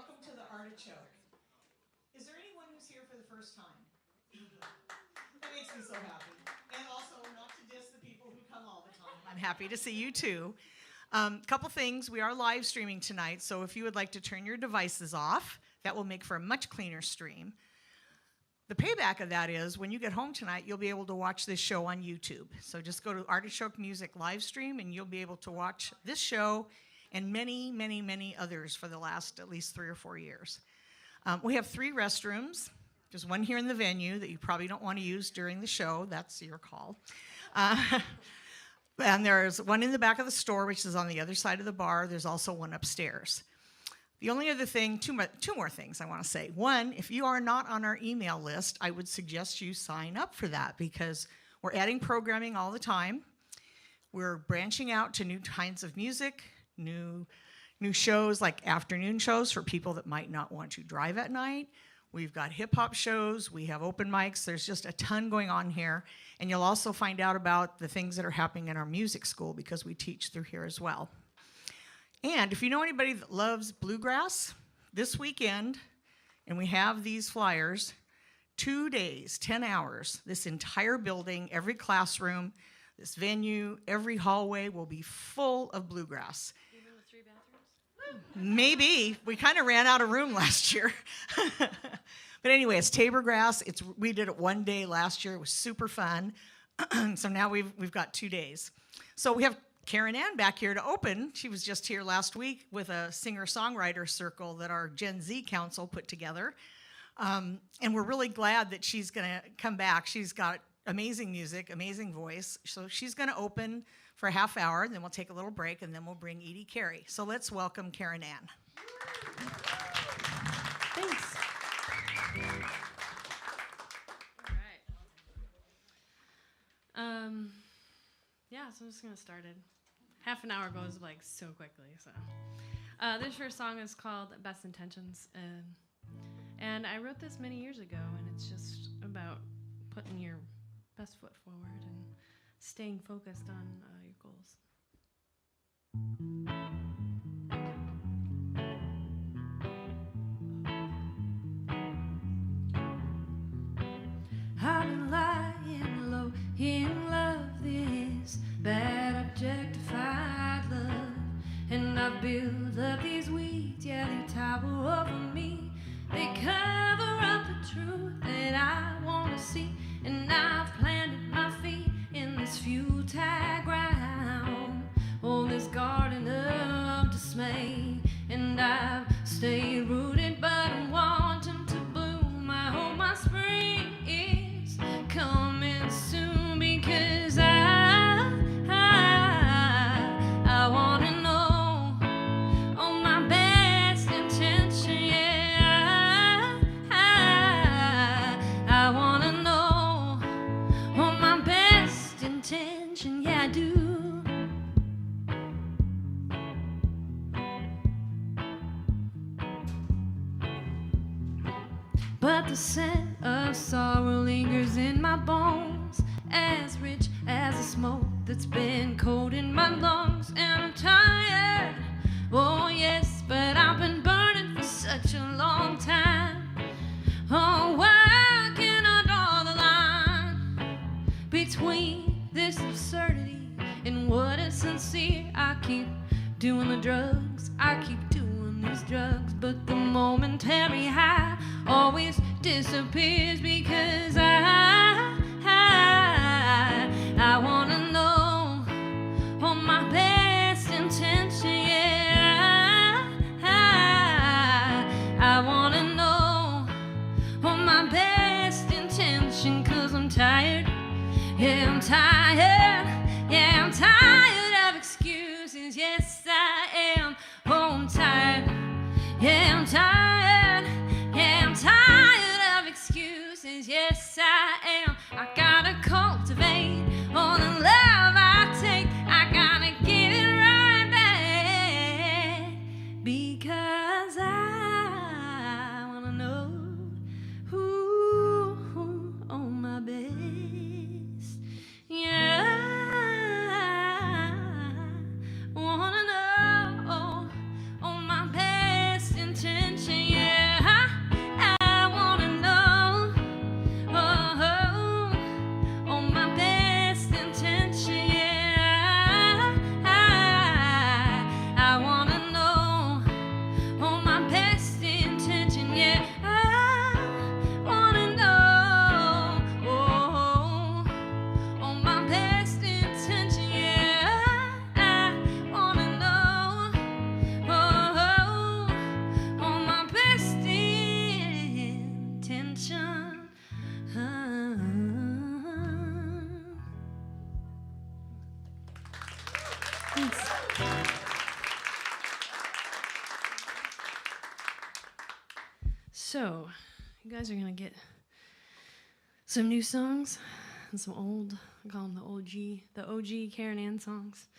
Welcome to the Artichoke. Is there anyone who's here for the first time? That makes me so happy. And also, not to diss the people who come all the time. I'm happy to see you too. Couple things. We are live streaming tonight, so if you would like to turn your devices off, that will make for a much cleaner stream. The payback of that is when you get home tonight, you'll be able to watch this show on YouTube. So just go to Artichoke Music live stream and you'll be able to watch this show and many, many, many others for the last at least 3 or 4 years. We have 3 restrooms. There's one here in the venue that you probably don't want to use during the show. That's your call. And there's one in the back of the store, which is on the other side of the bar. There's also one upstairs. The only other thing, two more things I want to say. One, if you are not on our email list, I would suggest you sign up for that because we're adding programming all the time. We're branching out to new kinds of music, new shows like afternoon shows for people that might not want to drive at night. We've got hip-hop shows. We have open mics. There's just a ton going on here. And you'll also find out about the things that are happening in our music school because we teach through here as well. And if you know anybody that loves bluegrass, this weekend, and we have these flyers, 2 days, 10 hours, this entire building, every classroom, this venue, every hallway will be full of bluegrass. Even with 3 bathrooms? Maybe. We kind of ran out of room last year. But anyway, it's Tabor grass. We did it 1 day last year. It was super fun. So now we've got 2 days. So we have Karen Ann back here to open. She was just here last week with a singer-songwriter circle that our Gen Z Council put together. And we're really glad that she's going to come back. She's got amazing music, amazing voice. So she's going to open for a half hour, and then we'll take a little break, and then we'll bring Edie Carey. So let's welcome Karen Ann. Thanks. All right. Yeah, so I'm just going to start it. Half an hour goes like so quickly. So this first song is called Best Intentions. And I wrote this many years ago, and it's just about putting your best foot forward and staying focused on your goals. I've been lying low in love, this bad objectified love, and I build up these weeds, yeah, they tower over me, they cover up the truth that I want to see, and I've planted my feet in this futile ground, oh, this garden of dismay, and I've stayed rooted, but I'm wanting to bloom. I hope my spring is coming soon, because I want to know all my best intention, yeah. I want to know all my best intention, yeah, I do. But the scent of sorrow lingers in my bones, as rich as the smoke that's been coating my lungs. And I'm tired, oh yes, but I've been burning for such a long time. Oh, why can't I draw the line between this absurdity and what is sincere? I keep doing the drugs, I keep doing these drugs, but the momentary high always disappears, because I want to know all my best intention, yeah. I want to know all my best intention, 'cause I'm tired, yeah, I'm tired, yeah, I'm tired of excuses, yes I am, oh, I'm tired, yeah, I'm tired, yeah, I'm tired of excuses, yes I am. I gotta cultivate all the love Thanks. So, you guys are going to get some new songs and some old, I call them the OG Karen Ann songs.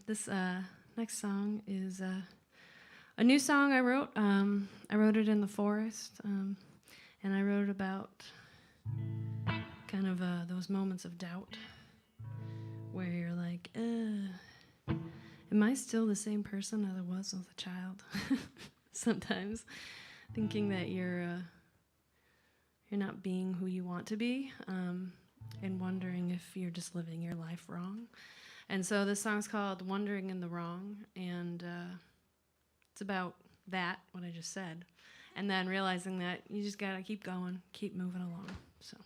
This next song is a new song I wrote. I wrote it in the forest, and I wrote about kind of those moments of doubt where you're like, am I still the same person that I was as a child? Sometimes thinking that you're not being who you want to be, and wondering if you're just living your life wrong. And so this song's called Wandering in the Wrong, and it's about that, what I just said, and then realizing that you just gotta keep going, keep moving along. So.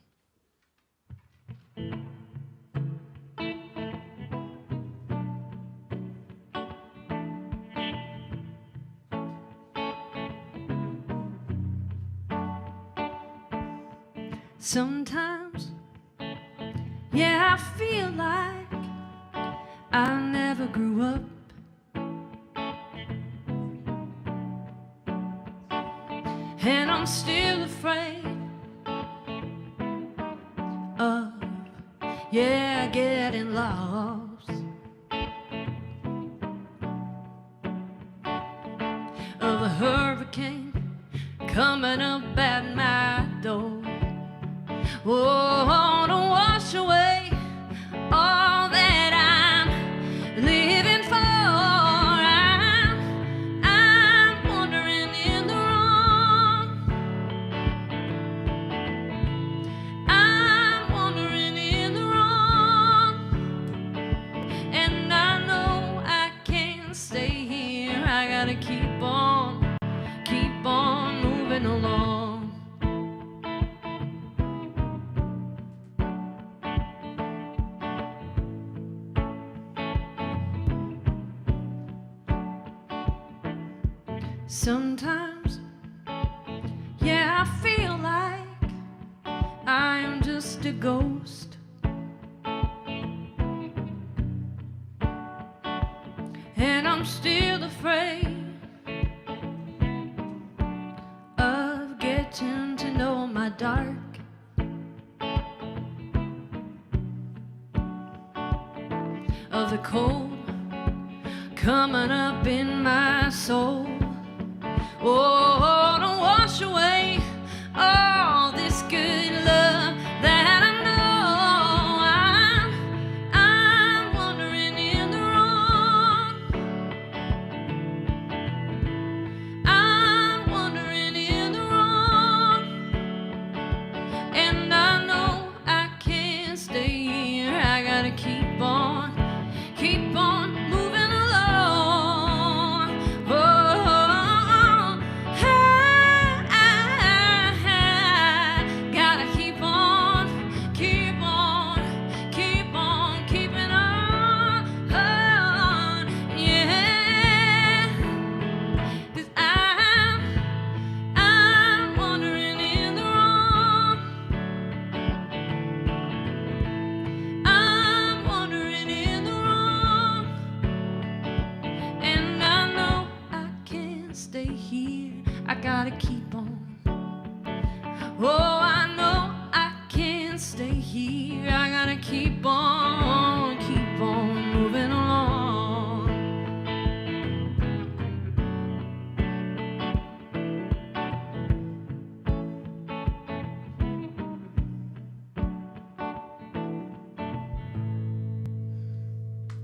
Sometimes, yeah, I feel like I never grew up. And I'm still afraid of, yeah, getting lost, of a hurricane coming up at my door. Oh, to wash away all that I'm living for. I'm wandering in the wrong. I'm wandering in the wrong. And I know I can't stay here. I gotta keep on moving along. Sometimes, yeah, I feel like I'm just a ghost, and I'm still afraid of getting to know my dark. Of the cold coming up in my soul. Oh, to wash away all this good love that I know. I'm wandering in the wrong. I'm wandering in the wrong. And I know I can't stay here. I gotta keep on moving along. Oh, gotta keep on keeping on. Yeah, 'cause I'm wandering in the wrong. I'm wandering in the wrong. And I know I can't stay here. I gotta keep on. Oh, I know I can't stay here. I gotta keep on moving along.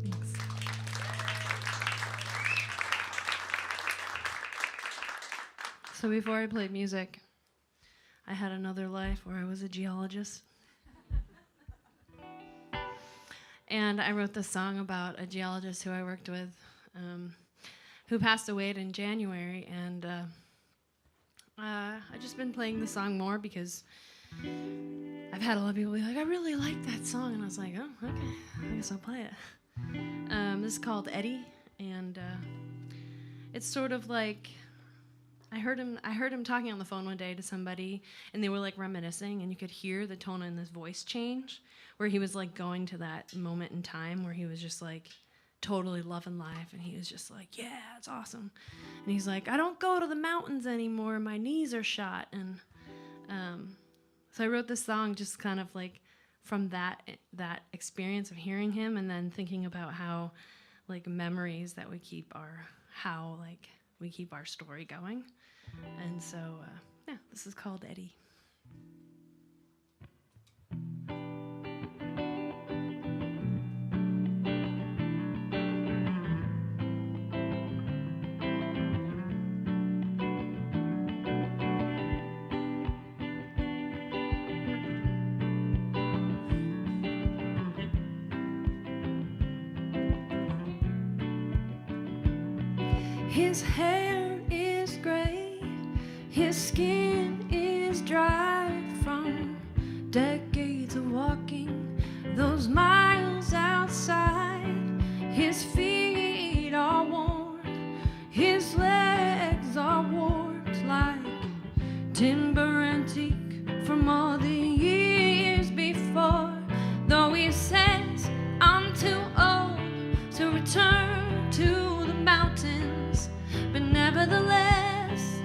Thanks. So before I played music, I had another life where I was a geologist. And I wrote this song about a geologist who I worked with, who passed away in January. And I've just been playing the song more because I've had a lot of people be like, I really like that song. And I was like, oh, okay, I guess I'll play it. This is called Edie, and it's sort of like, I heard him talking on the phone one day to somebody, and they were like reminiscing, and you could hear the tone in his voice change, where he was like going to that moment in time where he was just like totally loving life, and he was just like, yeah, it's awesome. And he's like, I don't go to the mountains anymore, my knees are shot. And so I wrote this song just kind of like from that experience of hearing him, and then thinking about how like memories that we keep are how like we keep our story going. And so yeah, this is called Edie. His hair is gray, his skin is dry from decades of walking those miles outside. His feet are worn, his legs are warped like timber antique from all the years before. Though he says I'm too old to return to the mountains, but nevertheless,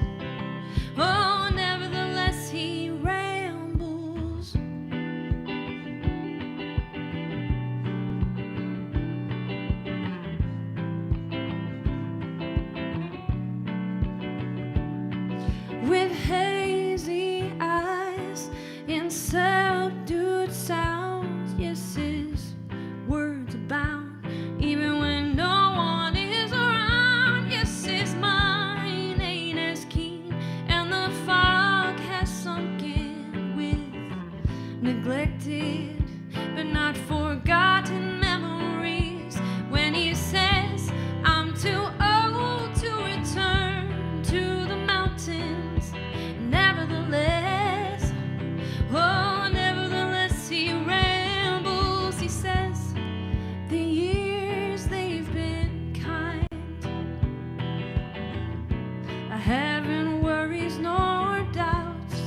oh, nevertheless, he rambles. With hazy eyes and subdued sounds, yes, his words abound, even when no one is around. Yes, his mind ain't as keen, and the fog has sunk in with neglected but not forgotten memories. When he says I'm too old to return to the mountains, nevertheless, oh, nevertheless, he rambles. He says the years they've been kind, I haven't worries nor doubts,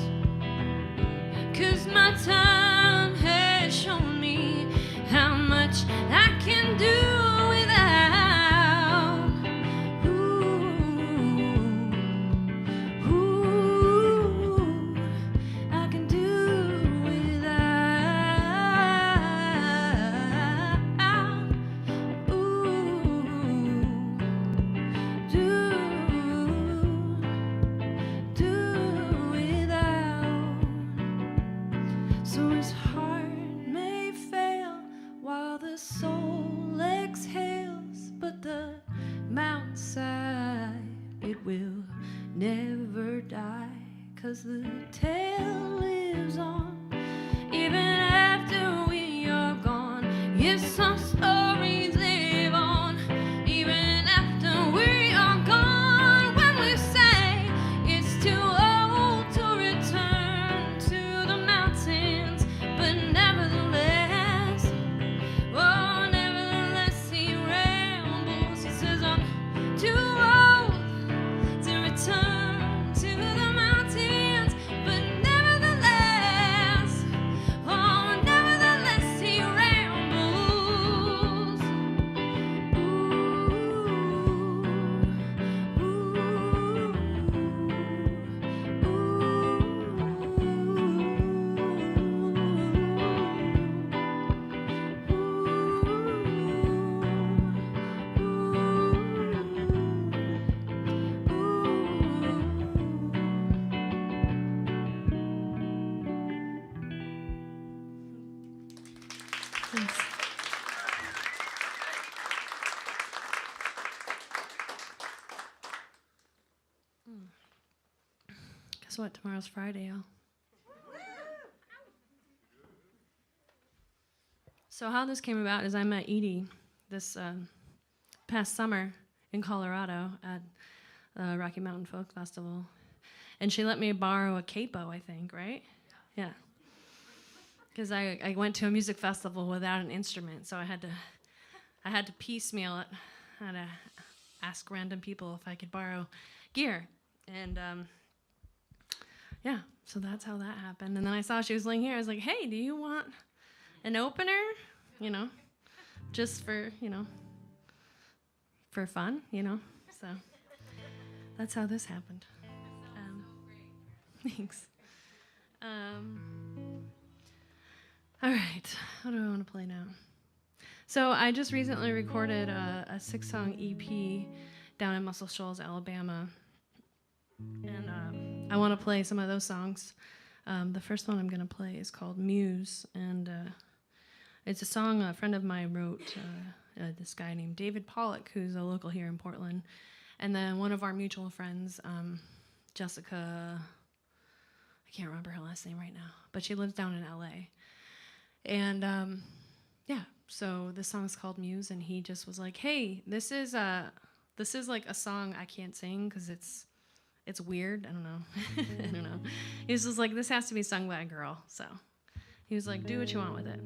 'cause my time has shown me how much I can do without. Ooh, I can do without. Ooh, do without. So his heart may fail while the soul exhales, but the mountainside, it will never die, 'cause the tale lives on even after we are gone. Yes, some stories live on even after we are gone. When we say it's too old to return to the mountains, but nevertheless, oh, nevertheless, he rambles. He says I'm too old to return to the mountains, but nevertheless, oh, nevertheless, he rambles. Guess what? Tomorrow's Friday, y'all. So how this came about is I met Edie this past summer in Colorado at Rocky Mountain Folk Festival, and she let me borrow a capo, I think, right? Yeah. Because I went to a music festival without an instrument, so I had to piecemeal it. I had to ask random people if I could borrow gear, and yeah, so that's how that happened. And then I saw she was laying here. I was like, hey, do you want an opener? You know, just for, you know, for fun, So that's how this happened. Thanks. All right, what do I want to play now? So I just recently recorded a 6-song EP down in Muscle Shoals, Alabama, and I want to play some of those songs. The first one I'm going to play is called Muse, and it's a song a friend of mine wrote, this guy named David Pollock, who's a local here in Portland, and then one of our mutual friends, Jessica, I can't remember her last name right now, but she lives down in LA. And so this song's called Muse, and he just was like, hey, this is like a song I can't sing because it's weird. I don't know. He was just like, this has to be sung by a girl. So he was like, do what you want with it.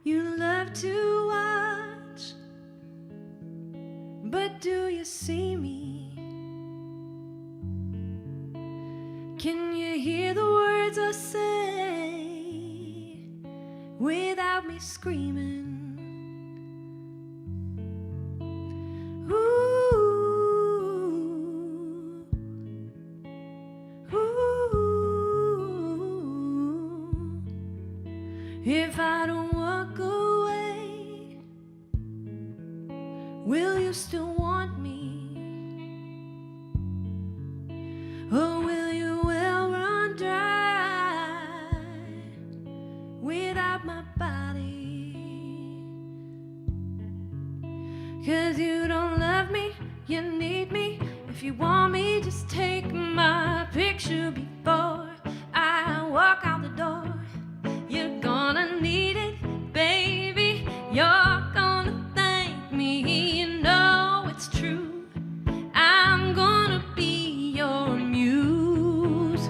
You love to watch, but do you see me? Can you hear the words I say without me screaming? Ooh, ooh. If I don't walk away, will you still want me? Or will you well run dry without my body? 'Cause you don't love me, you need me. If you want me, just take my picture before I walk out the door. You're gonna need it, baby. You're gonna thank me. You know it's true. I'm gonna be your muse.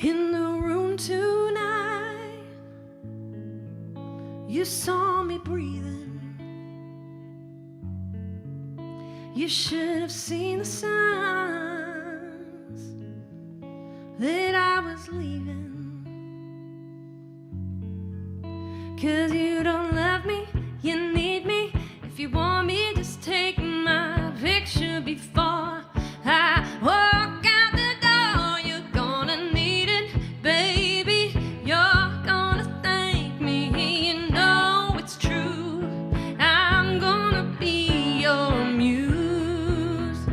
In the room tonight, you saw me breathing. You should have seen the signs that I was leaving. 'Cause you don't love me, you need me. If you want me, just take my picture before I walk out the door. You're gonna need it, baby. You're gonna thank me. You know it's true. I'm gonna be your muse.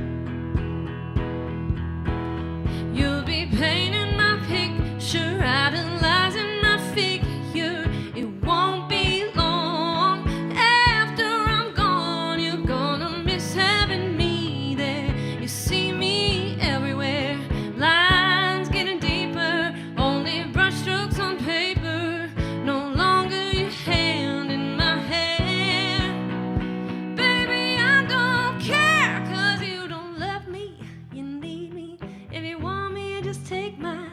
You'll be painting my picture, idolizing my figure. It won't be long after I'm gone. You're gonna miss having me there. You see me everywhere. Lines getting deeper, only brushstrokes on paper. No longer your hand in my hair. Baby, I don't care, 'cause you don't love me, you need me. If you want me, just take my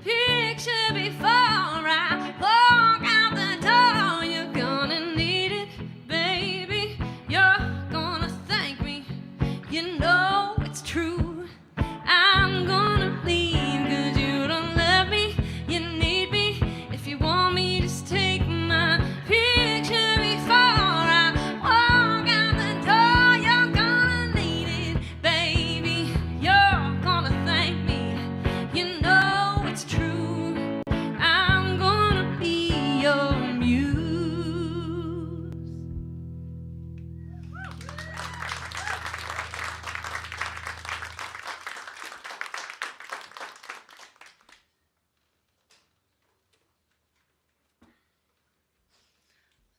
picture before I walk out the door. You're gonna need it, baby. You're gonna thank me. You know it's true. I'm gonna leave 'cause you don't love me, you need me. If you want me, just take my picture before I walk out the door. You're gonna need it, baby. You're gonna thank me. You know it's true. I'm gonna be your muse.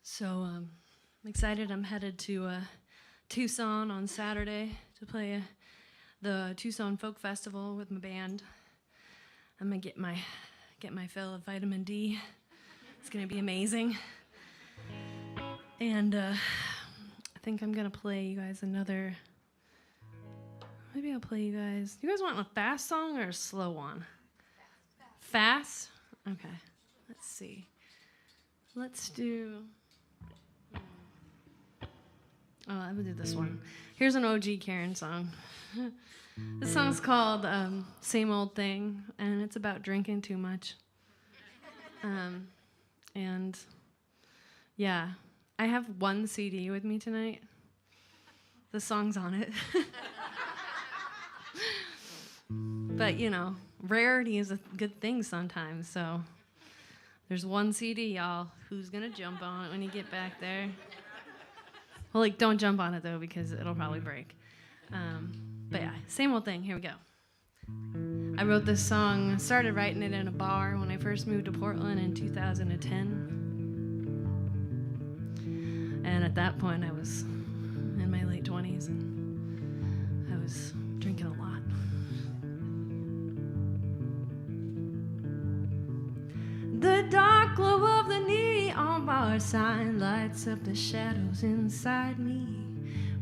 So I'm excited. I'm headed to Tucson on Saturday to play the Tucson Folk Festival with my band. I'm gonna get my fill of vitamin D. It's gonna be amazing. And I think I'm gonna play you guys another. Maybe I'll play you guys. You guys want a fast song or a slow one? Fast? Okay. Let's see. Let's do... Oh, I would do this one. Here's an OG Karen song. This song's called Same Old Thing, and it's about drinking too much. And yeah, I have one CD with me tonight. The song's on it. But, you know, rarity is a good thing sometimes, so there's one CD, y'all. Who's gonna jump on it when you get back there? Well, like, don't jump on it, though, because it'll probably break. But yeah, same old thing. Here we go. I wrote this song, started writing it in a bar when I first moved to Portland in 2010. And at that point, I was in my late 20s, and I was drinking a lot. The dark glow of the neon bar sign lights up the shadows inside me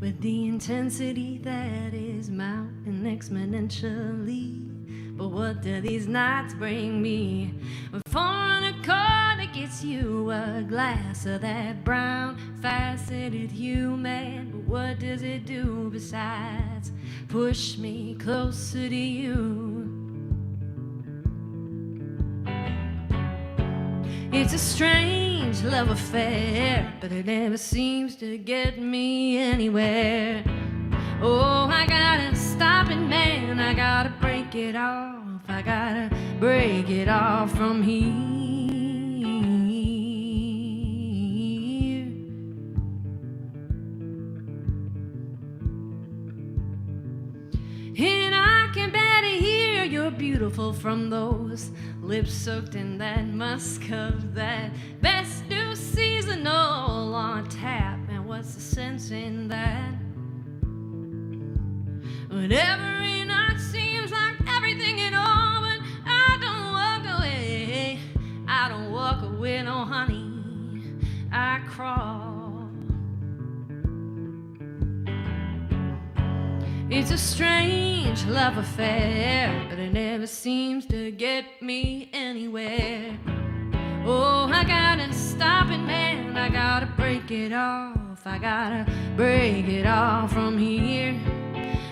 with the intensity that is mounting exponentially. But what do these nights bring me? For an accord that gets you a glass of that brown faceted hue, man. But what does it do besides push me closer to you? It's a strange love affair, but it never seems to get me anywhere. Oh, I gotta stop it, man, I gotta break it off. I gotta break it off from here. And I can barely hear you're beautiful from those lips soaked in that musk of that best new seasonal on tap. And what's the sense in that? But every night seems like everything at all, but I don't walk away. I don't walk away, no honey, I crawl. It's a strange love affair, but it never seems to get me anywhere. Oh, I gotta stop it, man, I gotta break it off. I gotta break it off from here.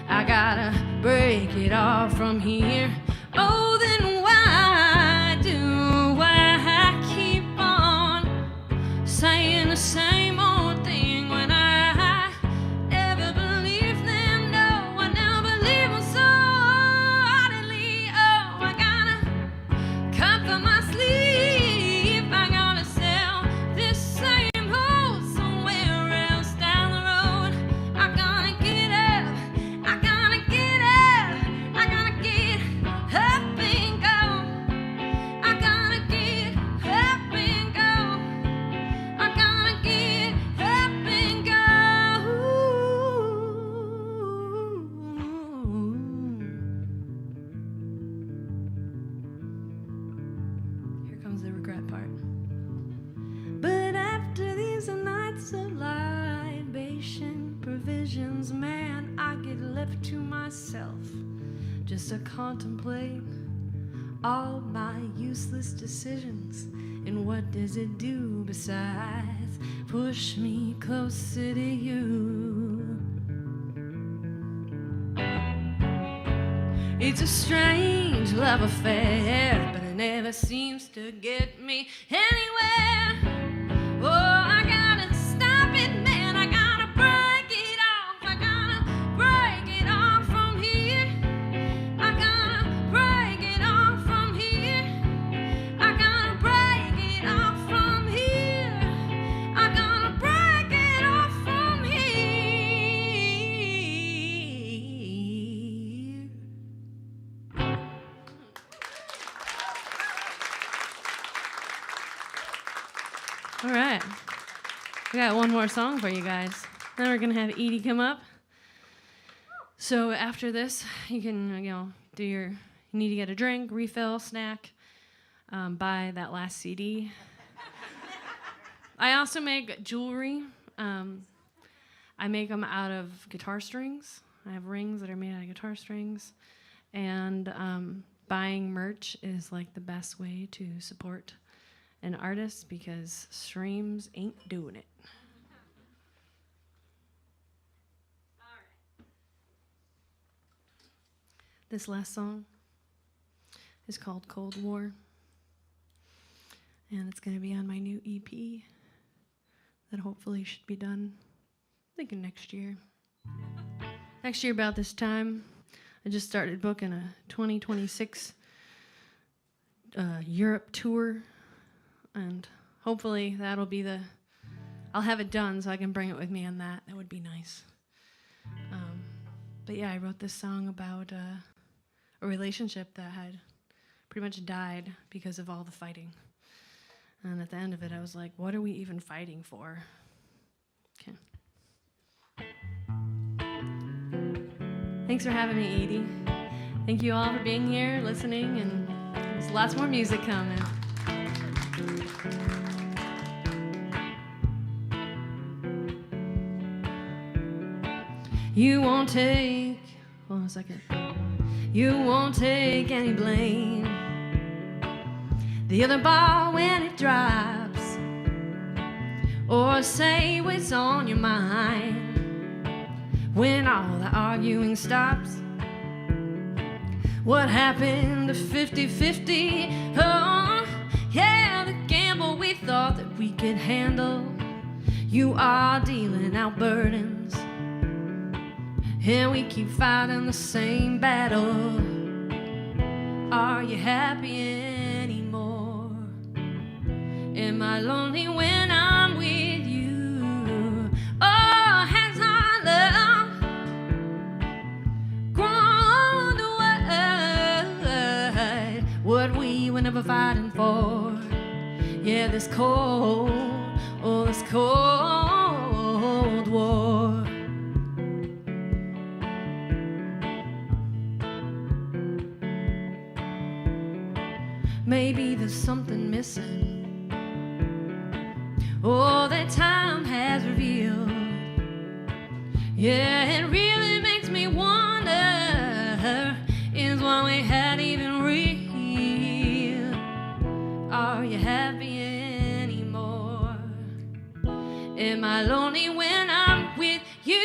I gotta break it off from here. Oh, then why do I keep on saying the same old thing when I never believe them? No, I never believe them so ardently. Oh, I gotta cut from my sleeve. I gotta sell this same hole somewhere else down the road. I gotta get up, I gotta get up, I gotta get up and go. I gotta get up and go. I gotta get up and go. Here comes the regret part. But after these nights of libation, provisions, man, I get left to myself just to contemplate all my useless decisions. And what does it do besides push me closer to you? It's a strange love affair, but it never seems to get me anywhere. Oh, I gotta stop it, man, I gotta break it off. I gotta break it off from here. I gotta break it off from here. I gotta break it off from here. I gotta break it off from here. All right. We got one more song for you guys. Then we're going to have Edie come up. So after this, you can, do you need to get a drink, refill, snack, buy that last CD. I also make jewelry. I make them out of guitar strings. I have rings that are made out of guitar strings. And buying merch is like the best way to support an artist because streams ain't doing it. This last song is called Cold War, and it's going to be on my new EP that hopefully should be done, I'm thinking next year. Next year about this time, I just started booking a 2026 Europe tour, and hopefully that'll be I'll have it done so I can bring it with me on that. That would be nice. But yeah, I wrote this song about a relationship that had pretty much died because of all the fighting. And at the end of it, I was like, what are we even fighting for? Okay. Thanks for having me, Edie. Thank you all for being here, listening, and there's lots more music coming. You won't take, hold on a second. You won't take any blame. The other ball when it drops, or say what's on your mind. When all the arguing stops, what happened to 50-50? Oh, yeah, the gamble we thought that we could handle. You are dealing out burdens, and we keep fighting the same battle. Are you happy anymore? Am I lonely when I'm with you? Oh, has our love grown away? What we were never fighting for. Yeah, this cold, oh, this cold war. Maybe there's something missing, oh, that time has revealed. Yeah, it really makes me wonder, is what we had even real? Are you happy anymore? Am I lonely when I'm with you?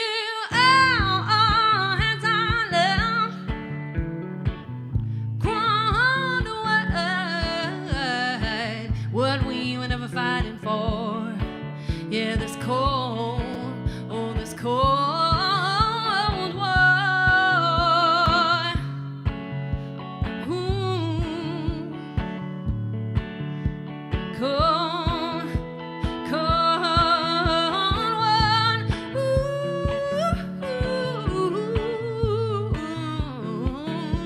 Fighting for, yeah, this cold, oh, this cold war. Ooh, cold, cold one. Ooh,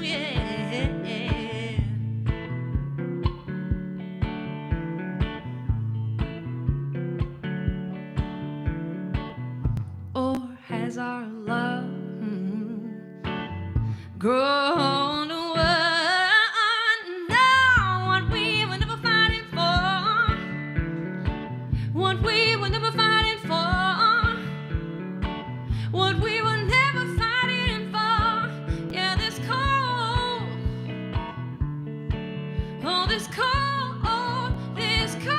yeah. Has our love grown away? Now what we were never fighting for, what we were never fighting for, what we were never fighting for. Yeah, this cold, oh, this cold, oh, this cold.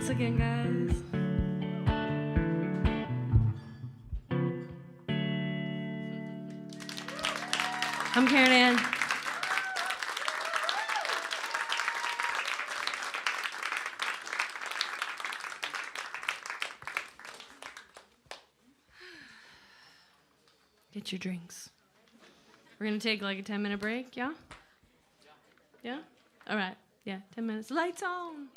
Again, guys. I'm Karen Ann. Get your drinks. We're gonna take like a 10-minute break, yeah? Yeah? All right, yeah, 10 minutes. Lights on.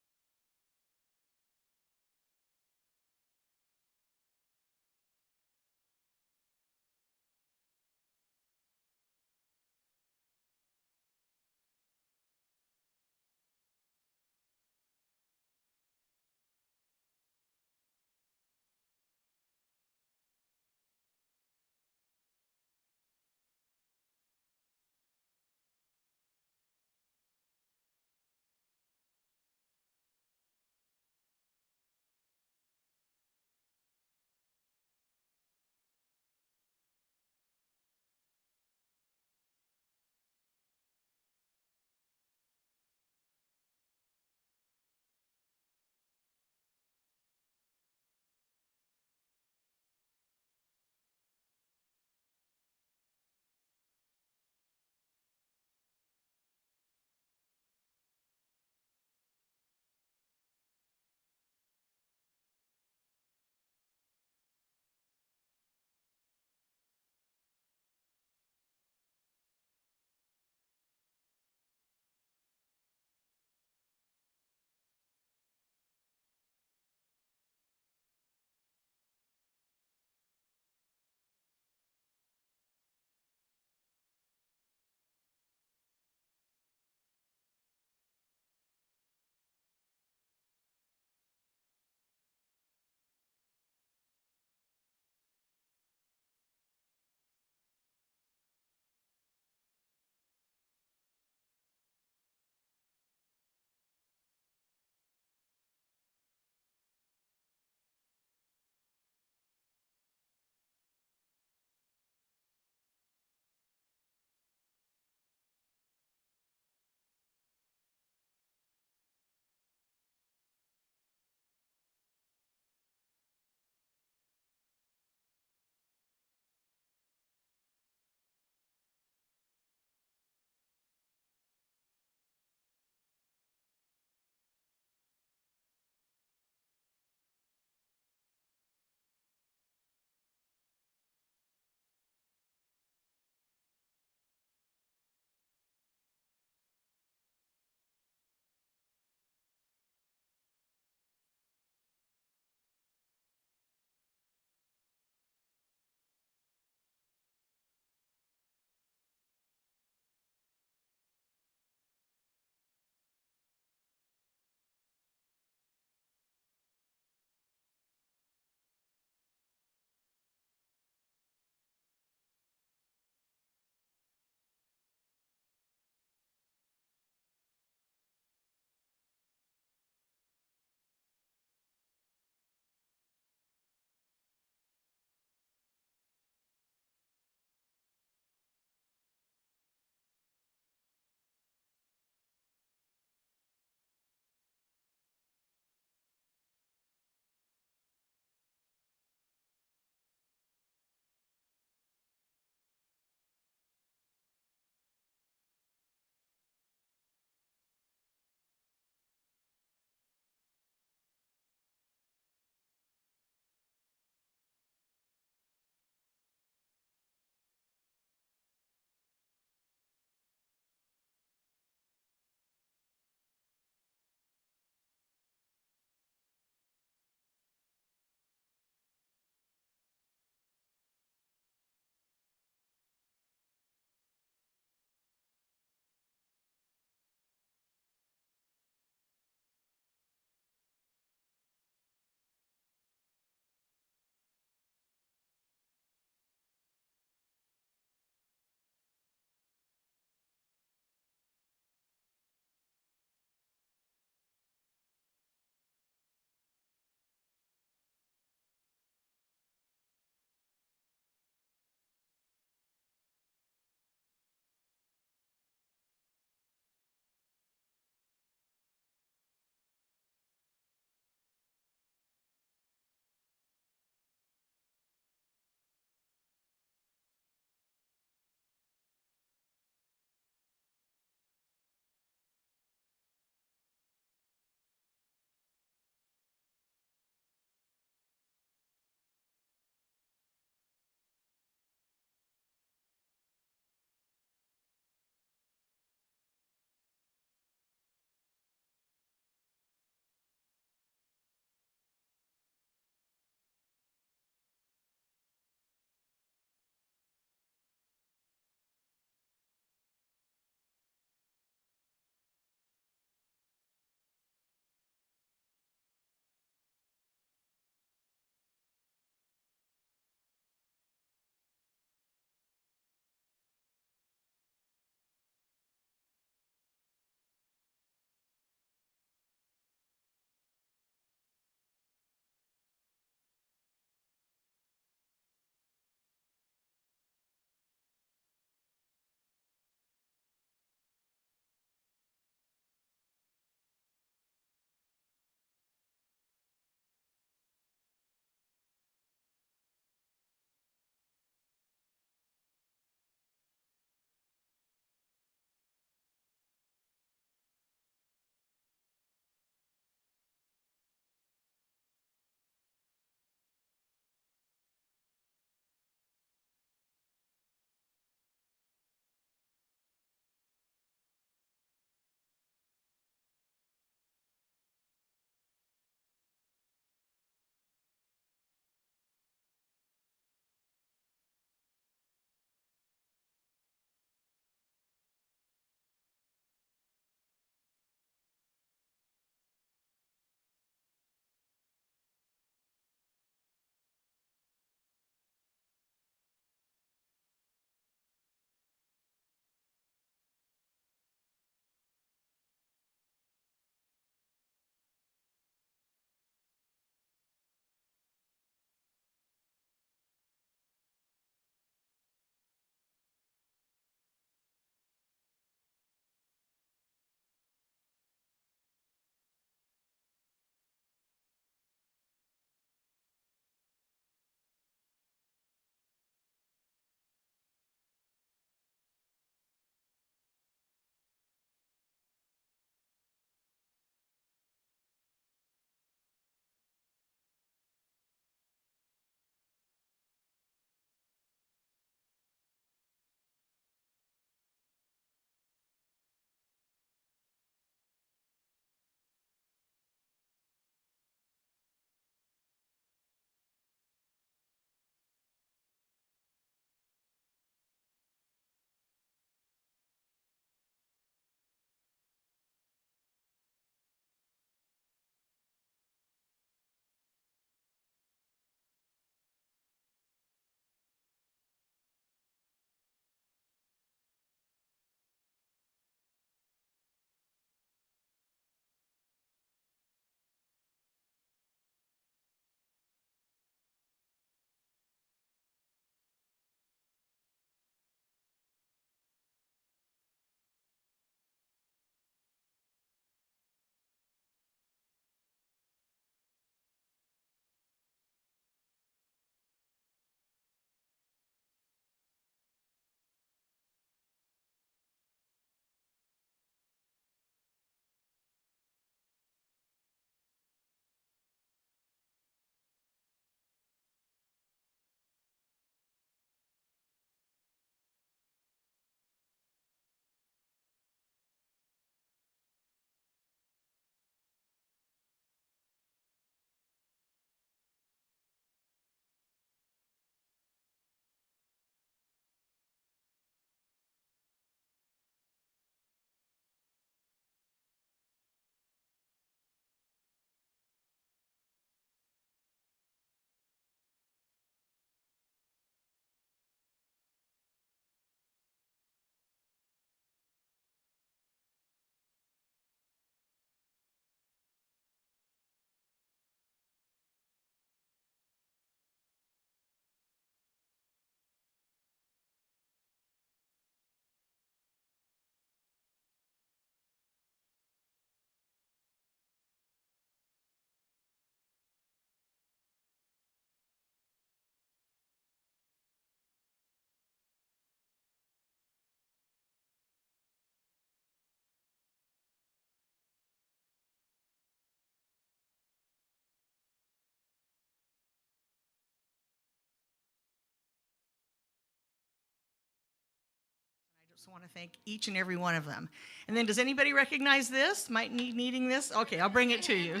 So I want to thank each and every one of them. And then does anybody recognize this? Might need needing this? Okay, I'll bring it to you.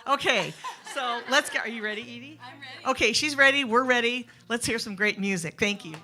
Okay, so let's go. Are you ready, Edie? I'm ready. Okay, she's ready. We're ready. Let's hear some great music. Thank you.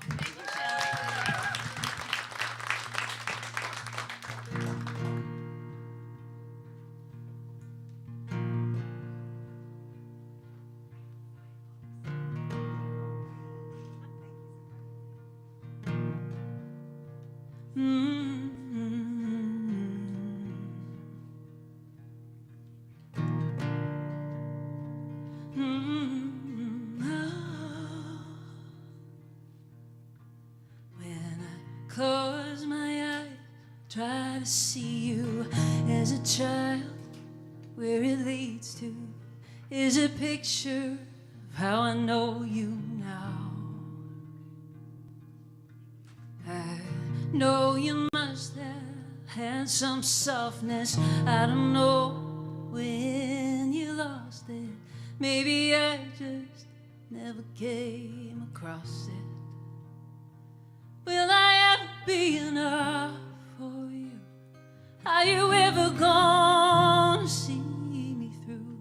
Close my eyes, try to see you as a child. Where it leads to is a picture of how I know you now. I know you must have had some softness. I don't know when you lost it. Maybe I just never came across it. Will I ever be enough for you? Are you ever gonna see me through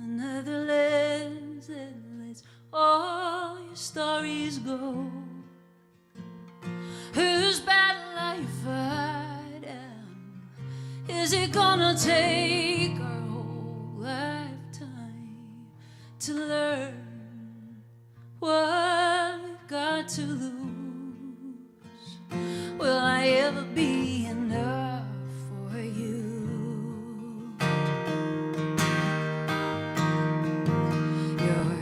another lens that lets all your stories go? Whose battle are you fighting? Is it gonna take our whole lifetime to learn what we've got to lose? Will I ever be enough for you? Your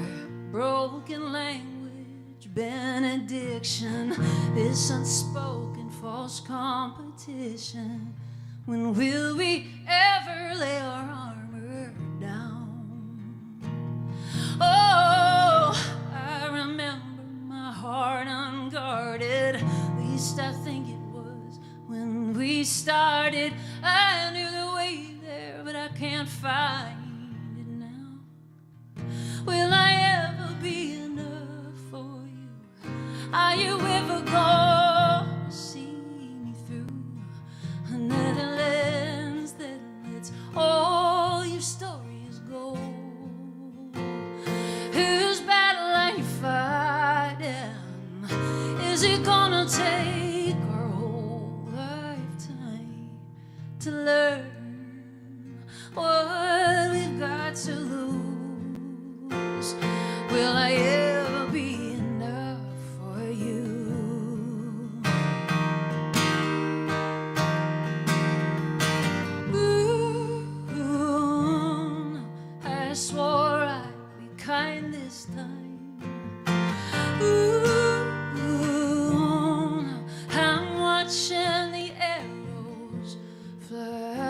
broken language, benediction, this unspoken false competition. When will we ever lay our armor down? Oh, I remember my heart unguarded. At least I think it was when we started. I knew the way there, but I can't find it now. Will I ever be enough for you? Are you ever gonna see me through another lens that lets all your stories go? Whose battle are you fighting? Is it gonna take our whole lifetime to learn what we've got to lose? Will I ever be enough for you? Ooh, I swore I'd be kind this time. Ooh, I'm watching the arrows fly.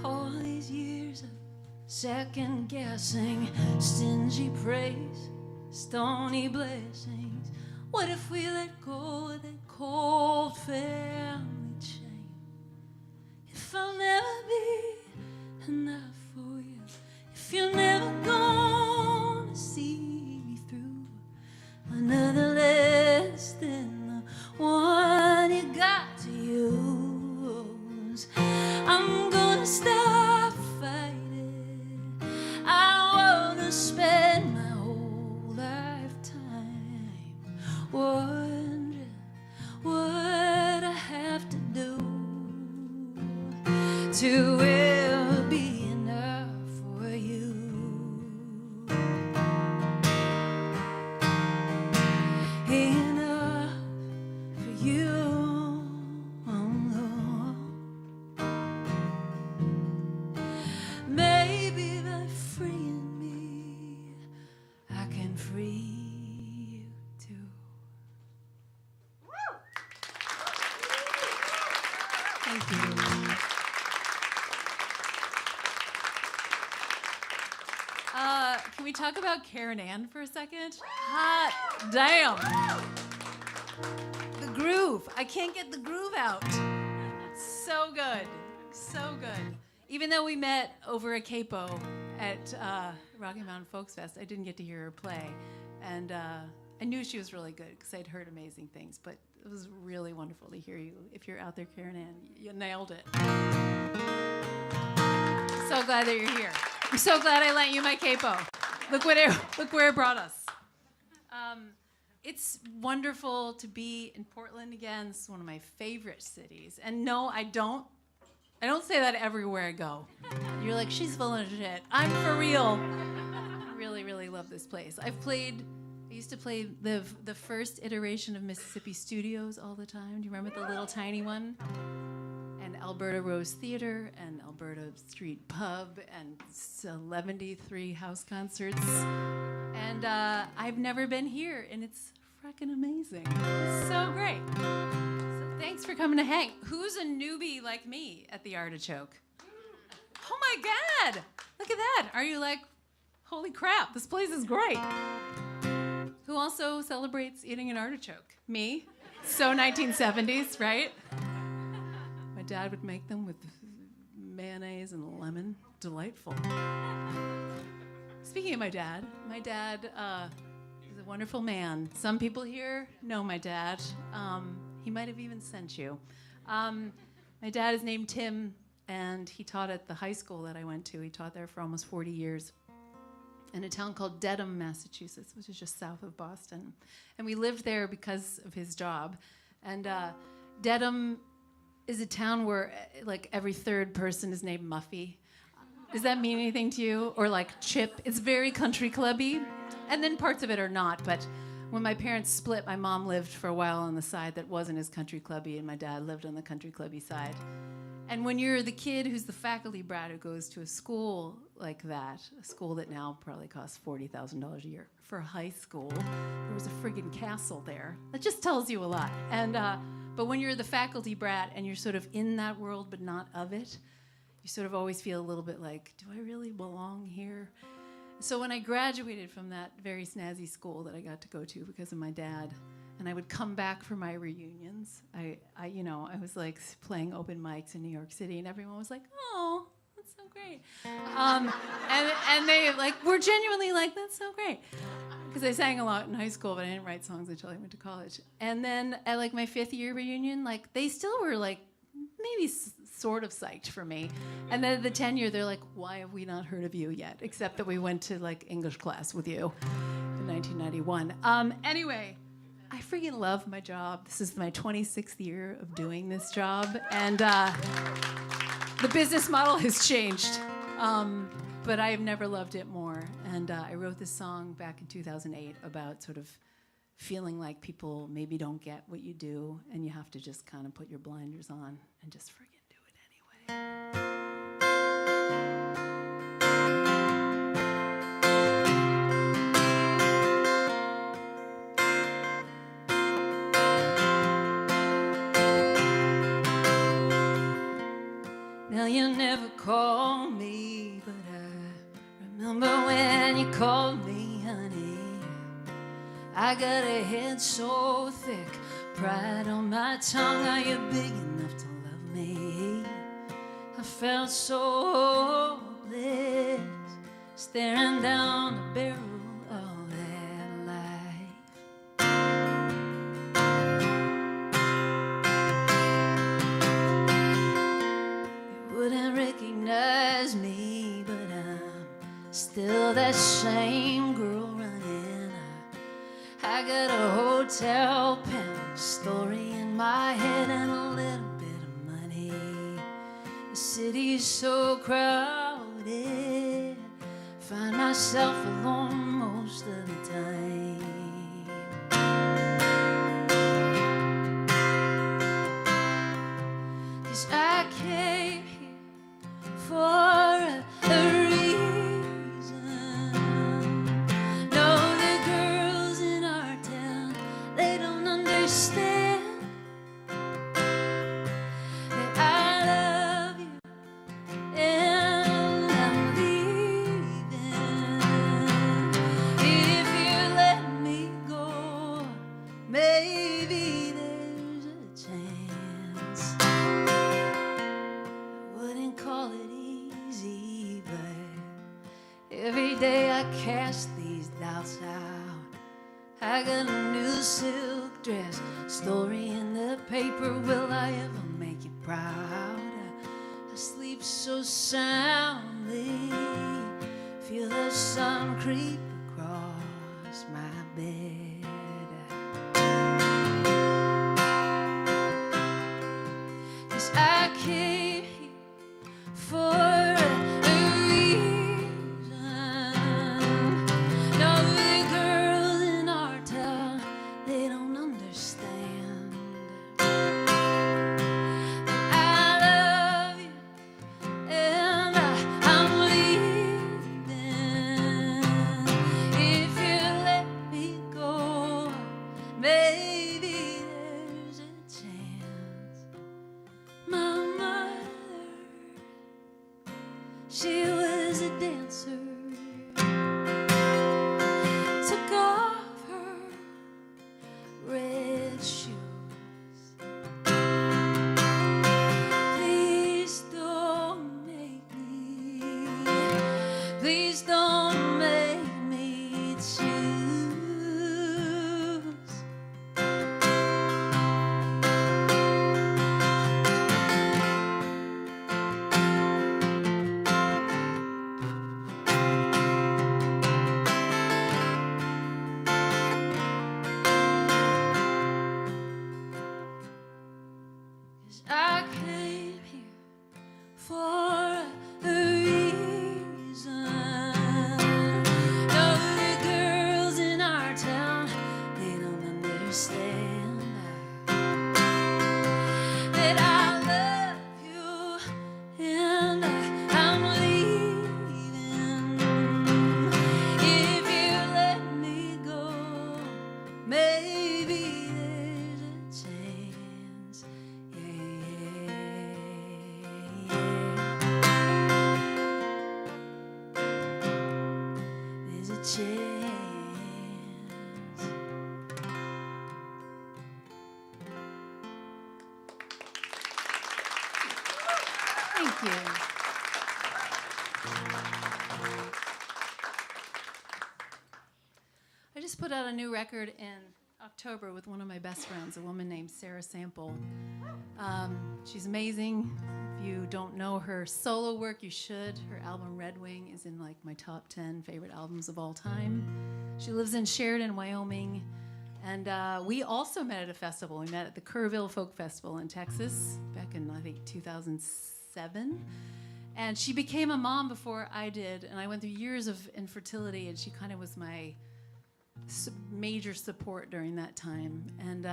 All these years of second guessing, stingy praise, stony blessings. What if we let go of that cold family chain? If I'll never be enough for you, if you're never gonna see me through another less than the one you got to use, I'm gonna stop fighting. I wanna spend my whole lifetime wondering what I have to do to ever be enough for you. Enough for you. Maybe by freeing me, I can free you too. Thank you. Can we talk about Karen Ann for a second? Hot damn. The groove. I can't get the groove out. So good. So good. Even though we met over a capo at Rocky Mountain Folks Fest, I didn't get to hear her play. And I knew she was really good because I'd heard amazing things. But it was really wonderful to hear you. If you're out there, Karen Ann, you nailed it. So glad that you're here. I'm so glad I lent you my capo. Look where it brought us. It's wonderful to be in Portland again. It's one of my favorite cities. And no, I don't say that everywhere I go. You're like, she's full of shit. I'm for real. I really, really love this place. I used to play the first iteration of Mississippi Studios all the time. Do you remember the little tiny one? And Alberta Rose Theater and Alberta Street Pub and 73 house concerts. And I've never been here, and it's frickin' amazing. It's so great. So thanks for coming to hang. Who's a newbie like me at the Artichoke? Oh my God! Look at that. Are you like, holy crap, this place is great. Who also celebrates eating an artichoke? Me. So 1970s, right? My dad would make them with mayonnaise and lemon. Delightful. Speaking of my dad is a wonderful man. Some people here know my dad. He might have even sent you. My dad is named Tim, and he taught at the high school that I went to. He taught there for almost 40 years in a town called Dedham, Massachusetts, which is just south of Boston. And we lived there because of his job. And Dedham is a town where like every third person is named Muffy. Does that mean anything to you? Or like Chip? It's very country clubby. And then parts of it are not. But when my parents split, my mom lived for a while on the side that wasn't as country clubby, and my dad lived on the country clubby side. And when you're the kid who's the faculty brat who goes to a school like that, a school that now probably costs $40,000 a year for high school, there was a friggin' castle there. That just tells you a lot. And but when you're the faculty brat and you're sort of in that world but not of it, you sort of always feel a little bit like, do I really belong here? So when I graduated from that very snazzy school that I got to go to because of my dad, and I would come back for my reunions, I was like playing open mics in New York City, and everyone was like, oh, that's so great. And they like were genuinely like, that's so great. Because I sang a lot in high school, but I didn't write songs until I went to college. And then at like my 5th year reunion, like they still were like maybe sort of psyched for me. And then the 10 year, they're like, why have we not heard of you yet? Except that we went to like English class with you in 1991. Anyway, I freaking love my job. This is my 26th year of doing this job. And the business model has changed. But I have never loved it more. And I wrote this song back in 2008 about sort of feeling like people maybe don't get what you do, and you have to just kind of put your blinders on and just friggin' do it anyway. Now you never called me, but I remember when you called me, honey. I got a head so thick, pride on my tongue. Are you big enough to love me? I felt so hopeless, staring down the barrel of that life. You wouldn't recognize me, but I'm still that same girl running. I got a hotel pen, story in my head, and a little bit of money. The city's so crowded, find myself alone most of the time. 'Cause I came here for a reason. No, the girls in our town, they don't understand that I love you and I'm leaving. If you let I cast these doubts out, I got a new silk dress, story in the paper. Will I ever make you proud? I sleep so soundly, feel the sun creep across my bed. 'Cause I came here for a reason. No, the girls in our town, they don't understand. I love you and I'm leaving. If you let me go, maybe there's a chance. My mother, she was a dancer, took off her red shoes. Please don't make me choose. I came here for a reason. No, the girls in our town, they don't understand that I love you and I'm leaving. If you let me go, maybe there's a chance. There's a chance. Thank you. I just put out a new record in October with one of my best friends, a woman named Sara. She's amazing. If you don't know her solo work, you should. Her album Red Wing is in like my top 10 favorite albums of all time. She lives in Sheridan, Wyoming. And we also met at a festival. We met at the Kerrville Folk Festival in Texas back in, I think, 2007. And she became a mom before I did. And I went through years of infertility, and she kind of was my major support during that time. And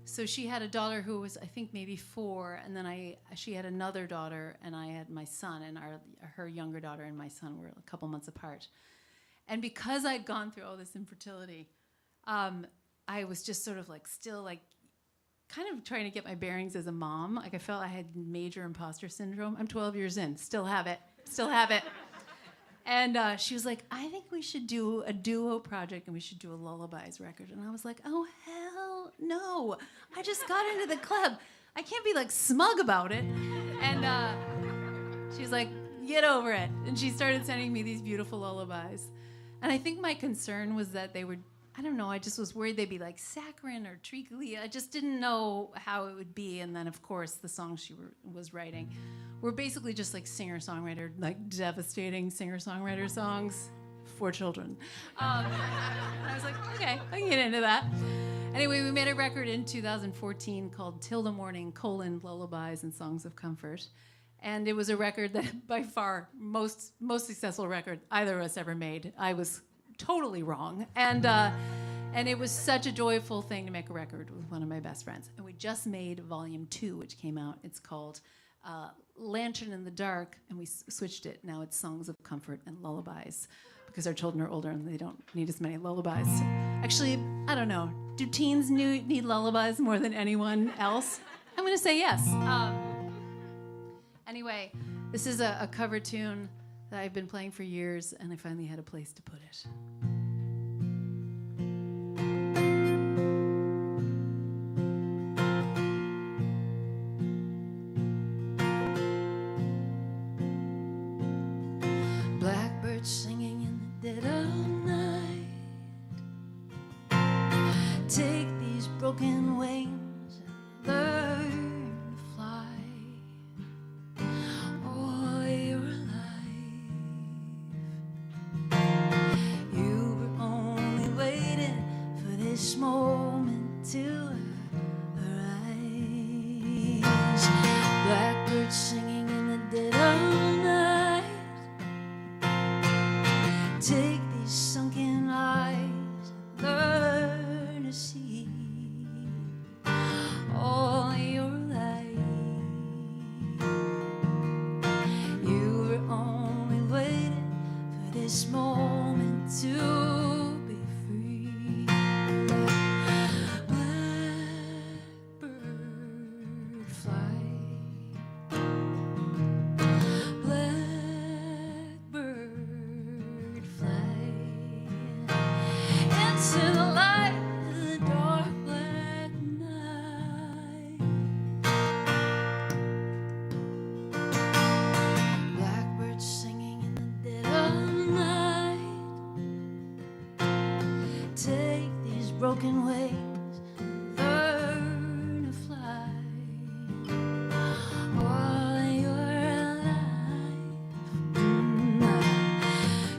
so she had a daughter who was, I think, maybe 4. And then she had another daughter, and I had my son. And her younger daughter and my son were a couple months apart. And because I'd gone through all this infertility, I was just sort of like still like kind of trying to get my bearings as a mom. Like I felt I had major imposter syndrome. I'm 12 years in, still have it. And she was like, I think we should do a duo project and we should do a lullabies record. And I was like, oh, hell no. I just got into the club. I can't be like smug about it. And she was like, get over it. And she started sending me these beautiful lullabies. And I think my concern was that they would, I don't know, I just was worried they'd be like saccharine or treacly. I just didn't know how it would be. And then, of course, the songs she was writing were basically just like singer-songwriter, like devastating singer-songwriter songs for children. And I was like, okay, I can get into that. Anyway, we made a record in 2014 called Till the Morning, Lullabies and Songs of Comfort. And it was a record that by far most successful record either of us ever made. I was totally wrong. And it was such a joyful thing to make a record with one of my best friends. And we just made volume 2, which came out. It's called Lantern in the Dark, and we switched it. Now it's Songs of Comfort and Lullabies, because our children are older and they don't need as many lullabies. Actually, I don't know. Do teens need lullabies more than anyone else? I'm going to say yes. Anyway, this is a cover tune that I've been playing for years, and I finally had a place to put it. Blackbirds singing in the dead of broken wings and learn to fly all your life. You were only waiting for this moment to arise. Blackbirds singing in the dead of the night. Take these sunken eyes and learn to see all your life. You were only waiting for this moment to be free. Blackbird fly. Blackbird fly into the light of the dark black night. Blackbirds singing in the dead of the night. Take these broken wings, learn to fly all your life.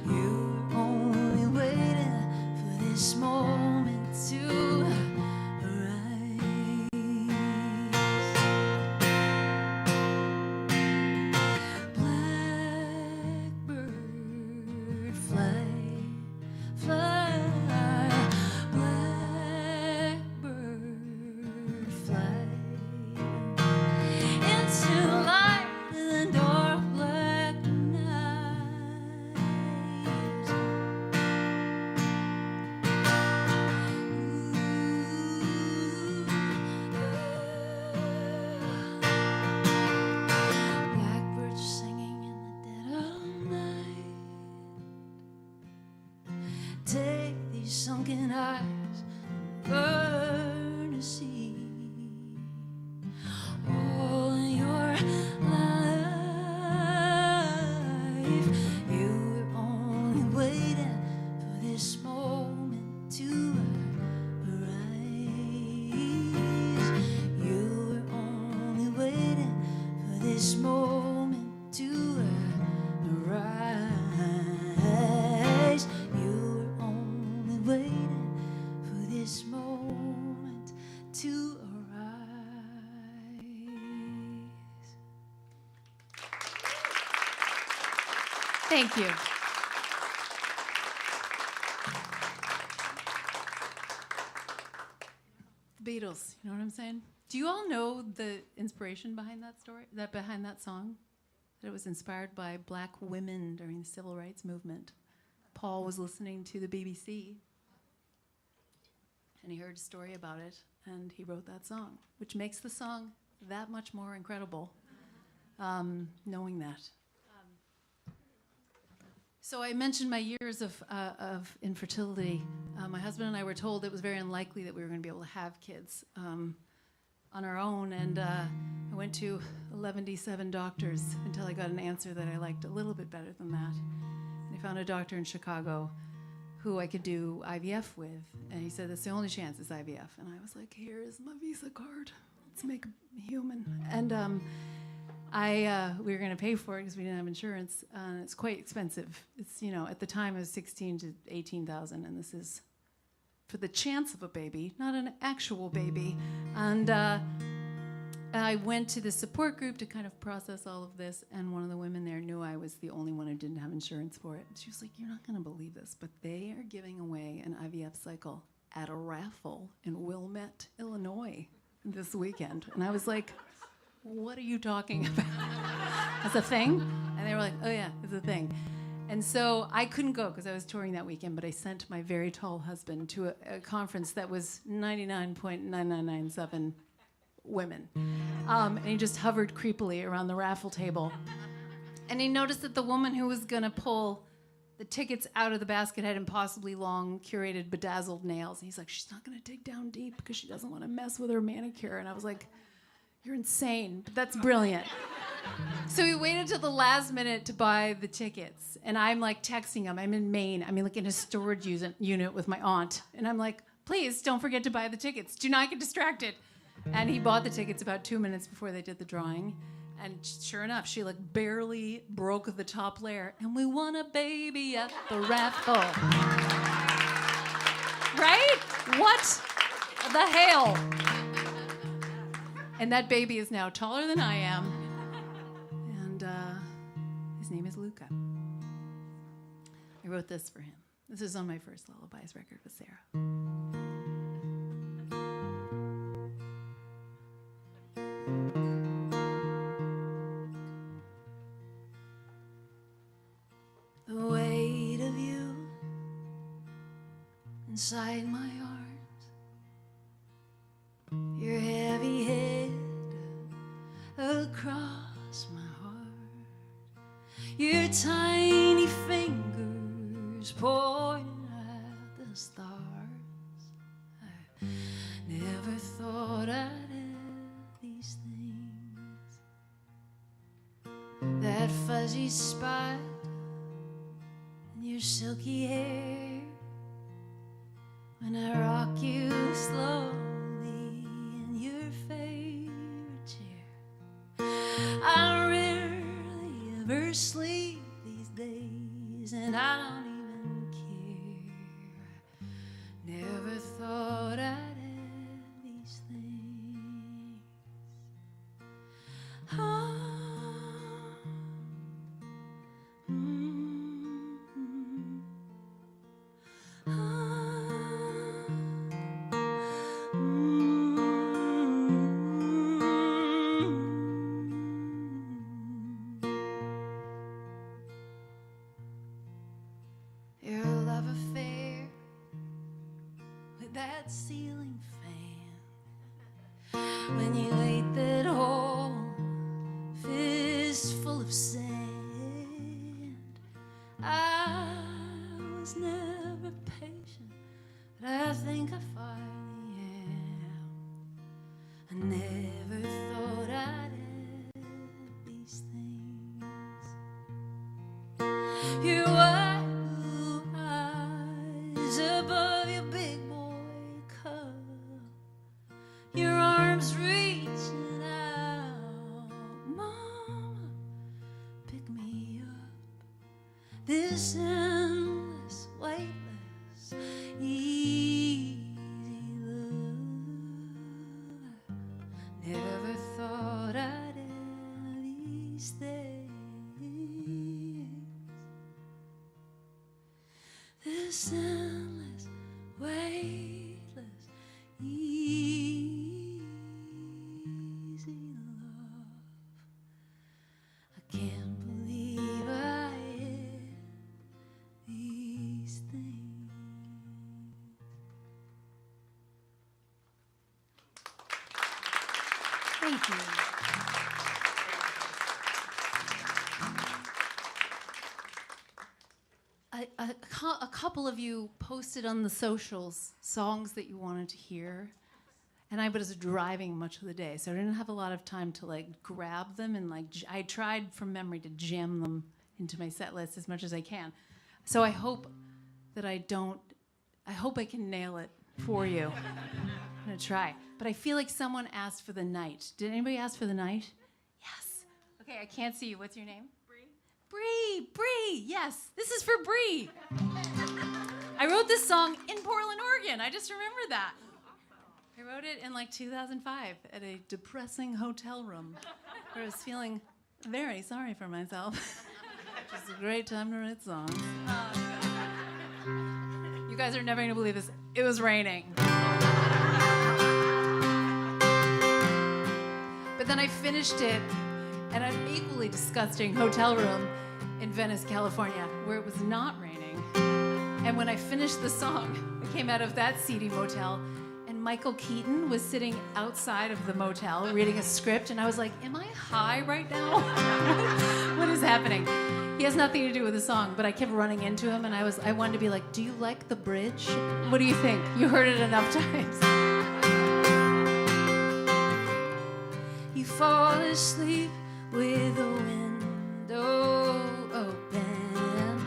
You were only waiting for this moment to arise. Blackbird fly, fly. Blackbird fly into the light of the dark black night. Blackbirds singing in the dead of night. Take these sunken eyes, learn to see all your life. You were only waiting for this moment to arise. You were only waiting for this moment to arise. You were only waiting for this moment to arise. Thank you. Beatles, you know what I'm saying? Do you all know the inspiration behind that story, behind that song? That it was inspired by black women during the civil rights movement. Paul was listening to the BBC, and he heard a story about it, and he wrote that song, which makes the song that much more incredible, knowing that. So I mentioned my years of infertility. My husband and I were told it was very unlikely that we were going to be able to have kids on our own, and I went to 11 doctors until I got an answer that I liked a little bit better than that. And I found a doctor in Chicago who I could do IVF with, and he said, that's the only chance is IVF. And I was like, here is my Visa card. Let's make a human. And we were going to pay for it because we didn't have insurance. It's quite expensive. It's, at the time it was $16,000 to $18,000, and this is for the chance of a baby, not an actual baby. And I went to the support group to kind of process all of this, and one of the women there knew I was the only one who didn't have insurance for it. She was like, you're not going to believe this, but they are giving away an IVF cycle at a raffle in Wilmette, Illinois this weekend. And I was like, what are you talking about? That's a thing? And they were like, oh yeah, it's a thing. And so I couldn't go because I was touring that weekend, but I sent my very tall husband to a conference that was 99.9997 women. And he just hovered creepily around the raffle table. And he noticed that the woman who was going to pull the tickets out of the basket had impossibly long, curated, bedazzled nails. And he's like, she's not going to dig down deep because she doesn't want to mess with her manicure. And I was like, you're insane, but that's brilliant. So we waited till the last minute to buy the tickets. And I'm like texting him. I'm in Maine. I'm like in a storage unit with my aunt. And I'm like, please don't forget to buy the tickets. Do not get distracted. And he bought the tickets about 2 minutes before they did the drawing. And sure enough, she like barely broke the top layer. And we won a baby at the raffle. Right? What the hell? And that baby is now taller than I am. And his name is Luca. I wrote this for him. This is on my first Lullabies record with Sara. The weight of you inside my arms, your heavy head across my heart, your tiny fingers pointing at the stars. I never thought I'd have these things. That fuzzy spot in your silky hair, when I rock you slowly in your favorite chair. I rarely ever sleep these days, and I don't even care. Never thought I'd have these things. Oh. Your love affair with that ceiling fan, when you ate that whole fistful of sand. I was never patient, but I think I finally am. I never thought I'd have these things. Your wide blue eyes above your big boy cup, your arms reaching out. Mama, pick me up. This endless, weightless, easy love. Never thought I'd have these things. This endless, weightless, easy love. I can't believe I had these things. Thank you. A couple of you posted on the socials songs that you wanted to hear, and I was driving much of the day, so I didn't have a lot of time to like grab them and like I tried from memory to jam them into my set list as much as I can. So I hope that I hope I can nail it for you. I'm gonna try, but I feel like someone asked for The Night. Did anybody ask for The Night? Yes. Okay, I can't see you. What's your name? Bree, yes, this is for Bree. I wrote this song in Portland, Oregon. I just remembered that. I wrote it in like 2005 at a depressing hotel room where I was feeling very sorry for myself. It's a great time to write songs. You guys are never gonna believe this. It was raining. But then I finished it at an equally disgusting hotel room in Venice, California, where it was not raining. And when I finished the song, I came out of that seedy motel, and Michael Keaton was sitting outside of the motel reading a script, and I was like, am I high right now? What is happening? He has nothing to do with the song, but I kept running into him, and I wanted to be like, do you like the bridge? What do you think? You heard it enough times. You fall asleep with the window open.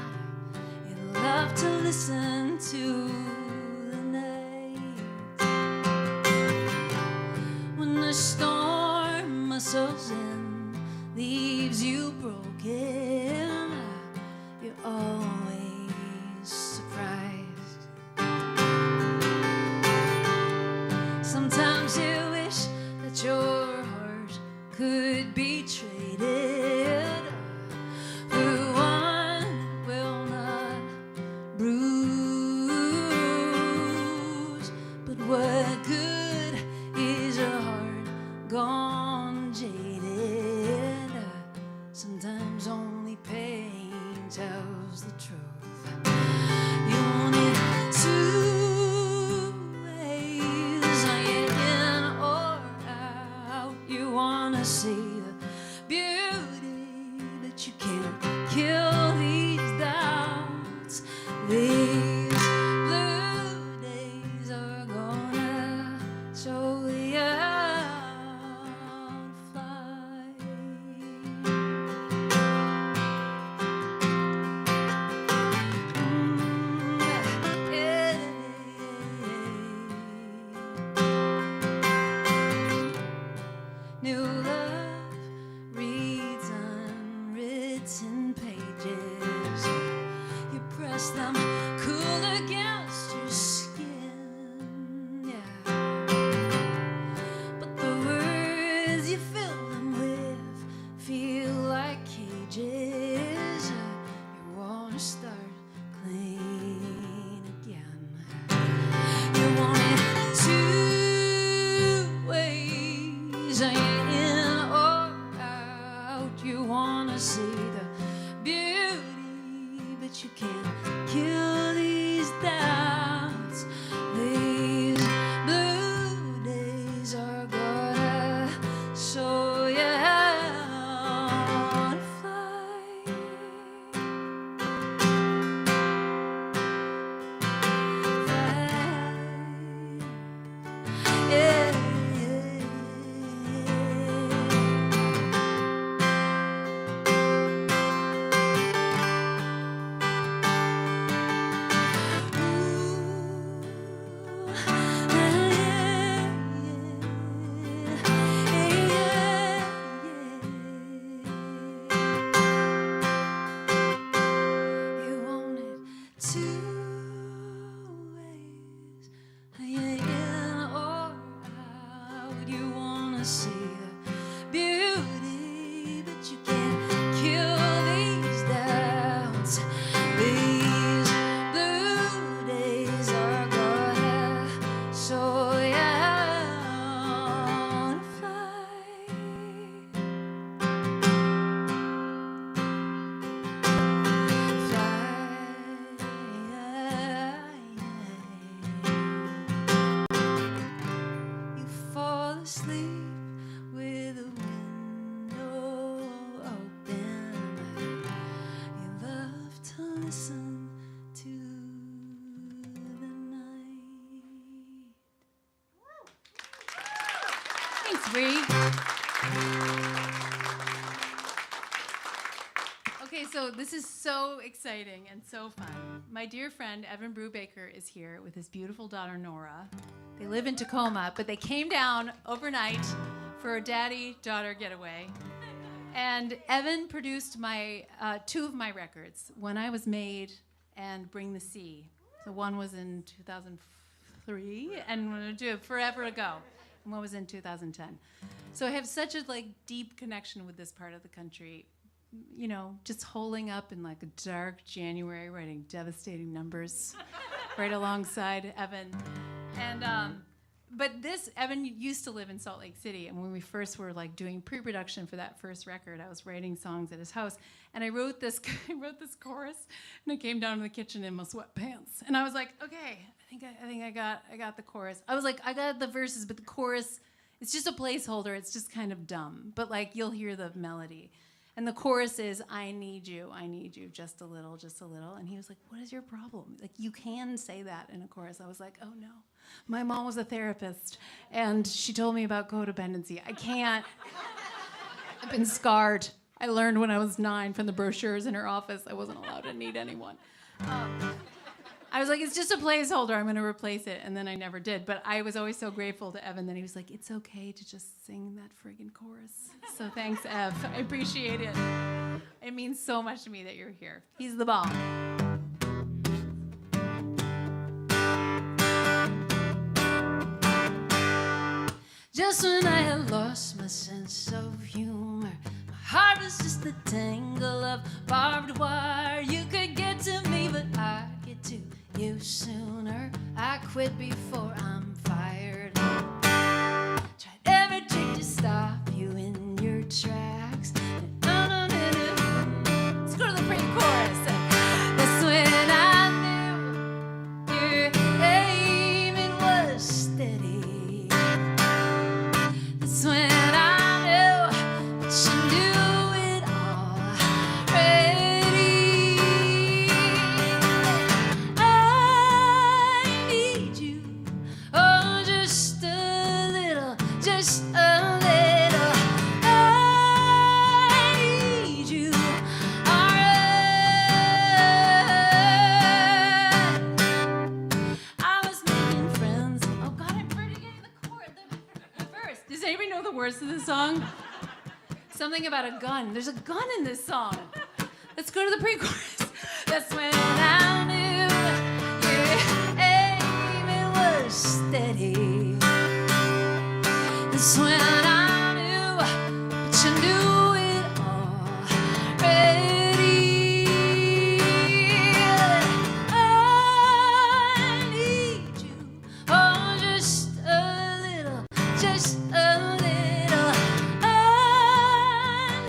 You love to listen to the night. settles in, leaves you broken, you're always surprised. Sometimes you wish that your heart could be traded for one that will not bruise. But what good is a heart gone jaded? Sometimes only pain tells the truth. You want it two ways, in or out. You wanna see the beauty, but you can't kill these doubts. These blue days are gonna show you how to fly. New love reads unwritten pages. You press them cool against your skin, yeah. But the words you fill them with feel like cages. You wanna start clean again. You want it two ways, in or out. You wanna see the beauty, but you can't kill these doubts. These blue days are gonna show you how to fly. Yeah, yeah, You want it two ways, in or out. You wanna see the beauty, but you can't kill these doubts. These blue days are gonna show you how to fly. You fall asleep with a window open. You love to listen to the night. Thanks, Bree. Okay, so this is so exciting and so fun. My dear friend Evan Brubaker is here with his beautiful daughter Nora. They live in Tacoma, but they came down overnight for a daddy-daughter getaway. And Evan produced my two of my records, When I Was Made and Bring the Sea. So one was in 2003 and forever ago, and one was in 2010. So I have such a deep connection with this part of the country. You know, just holding up in like a dark January, writing devastating numbers right alongside Evan. And but Evan used to live in Salt Lake City, and when we first were doing pre-production for that first record, I was writing songs at his house, and I wrote this chorus, and I came down to the kitchen in my sweatpants, and I was like, okay, I think I got the chorus. I was like, I got the verses, but the chorus, it's just a placeholder. It's just kind of dumb, but you'll hear the melody. And the chorus is, I need you, just a little, just a little. And he was like, what is your problem? You can say that in a chorus. I was like, oh no. My mom was a therapist, and she told me about codependency. I can't. I've been scarred. I learned when I was 9 from the brochures in her office I wasn't allowed to need anyone. I was like, it's just a placeholder. I'm going to replace it. And then I never did. But I was always so grateful to Evan that he was like, it's okay to just sing that friggin' chorus. So thanks, Ev. I appreciate it. It means so much to me that you're here. He's the bomb. Just when I had lost my sense of humor, my heart was just a tangle of barbed wire. You could get to me, but I'd get to you sooner. I quit before I'm fired. Tried every trick to stop you in your tracks. Let's go to the pre-chorus. That's when I knew your aim, it was steady. That's when I knew that you knew it already. I need you, oh, just a little, just a little. I need you, alright. I was making friends. Oh God, I'm forgetting the chord, the verse. Does anybody know the words of this song? Something about a gun. There's a gun in this song. Let's go to the pre-chorus. That's when I knew your aim, it was steady. That's when I knew, but you knew it already. I need you, oh, just a little, just a little. I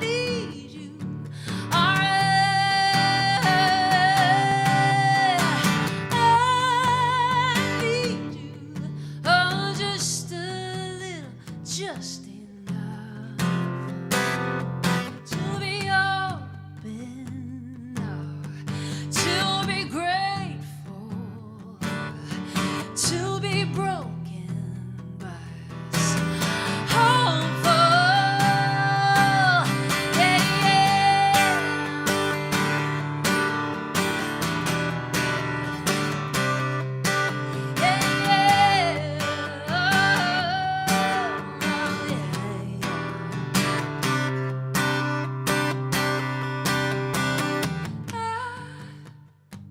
need you, alright. I need you, oh, just a little, just enough to be open, to be grateful, to be broken, but hopeful. Yeah, I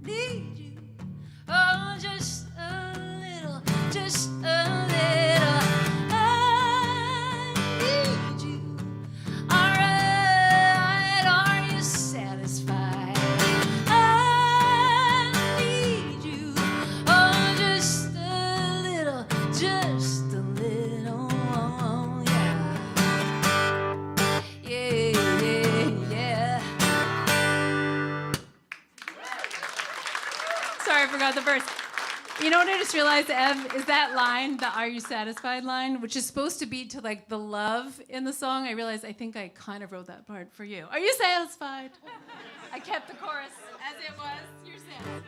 need you, oh, just a little, just a little. I need you, alright. Are you satisfied? I need you, oh, just a little, just a little. Yeah, yeah, yeah. Sorry, I forgot the verse. You know what I just realized, Ev, is that line, the "Are you satisfied" line, which is supposed to be to like the love in the song. I realized I think I kind of wrote that part for you. Are you satisfied? I kept the chorus as it was. You're satisfied.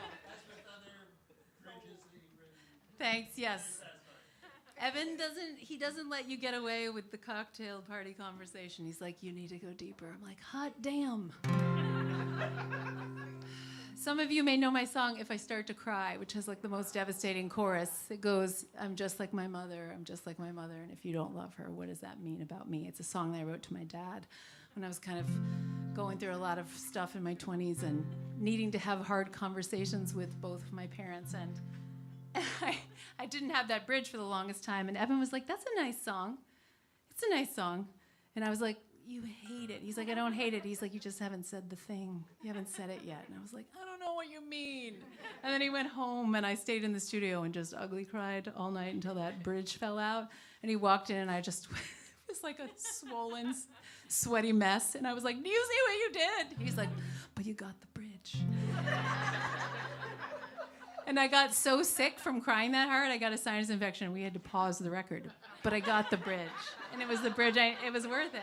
Thanks. Yes. Evan doesn't let you get away with the cocktail party conversation. He's like, you need to go deeper. I'm like, hot damn. Some of you may know my song, If I Start to Cry, which has like the most devastating chorus. It goes, I'm just like my mother, I'm just like my mother, and if you don't love her, what does that mean about me? It's a song that I wrote to my dad when I was kind of going through a lot of stuff in my 20s and needing to have hard conversations with both of my parents. And I didn't have that bridge for the longest time. And Evan was like, that's a nice song. It's a nice song. And I was like, you hate it. He's like, I don't hate it. He's like, you just haven't said the thing. You haven't said it yet. And I was like, I don't know what you mean. And then he went home, and I stayed in the studio and just ugly cried all night until that bridge fell out. And he walked in, and I just was like a swollen, sweaty mess. And I was like, do you see what you did? He's like, but you got the bridge. And I got so sick from crying that hard, I got a sinus infection, and we had to pause the record. But I got the bridge. And it was the bridge, it was worth it.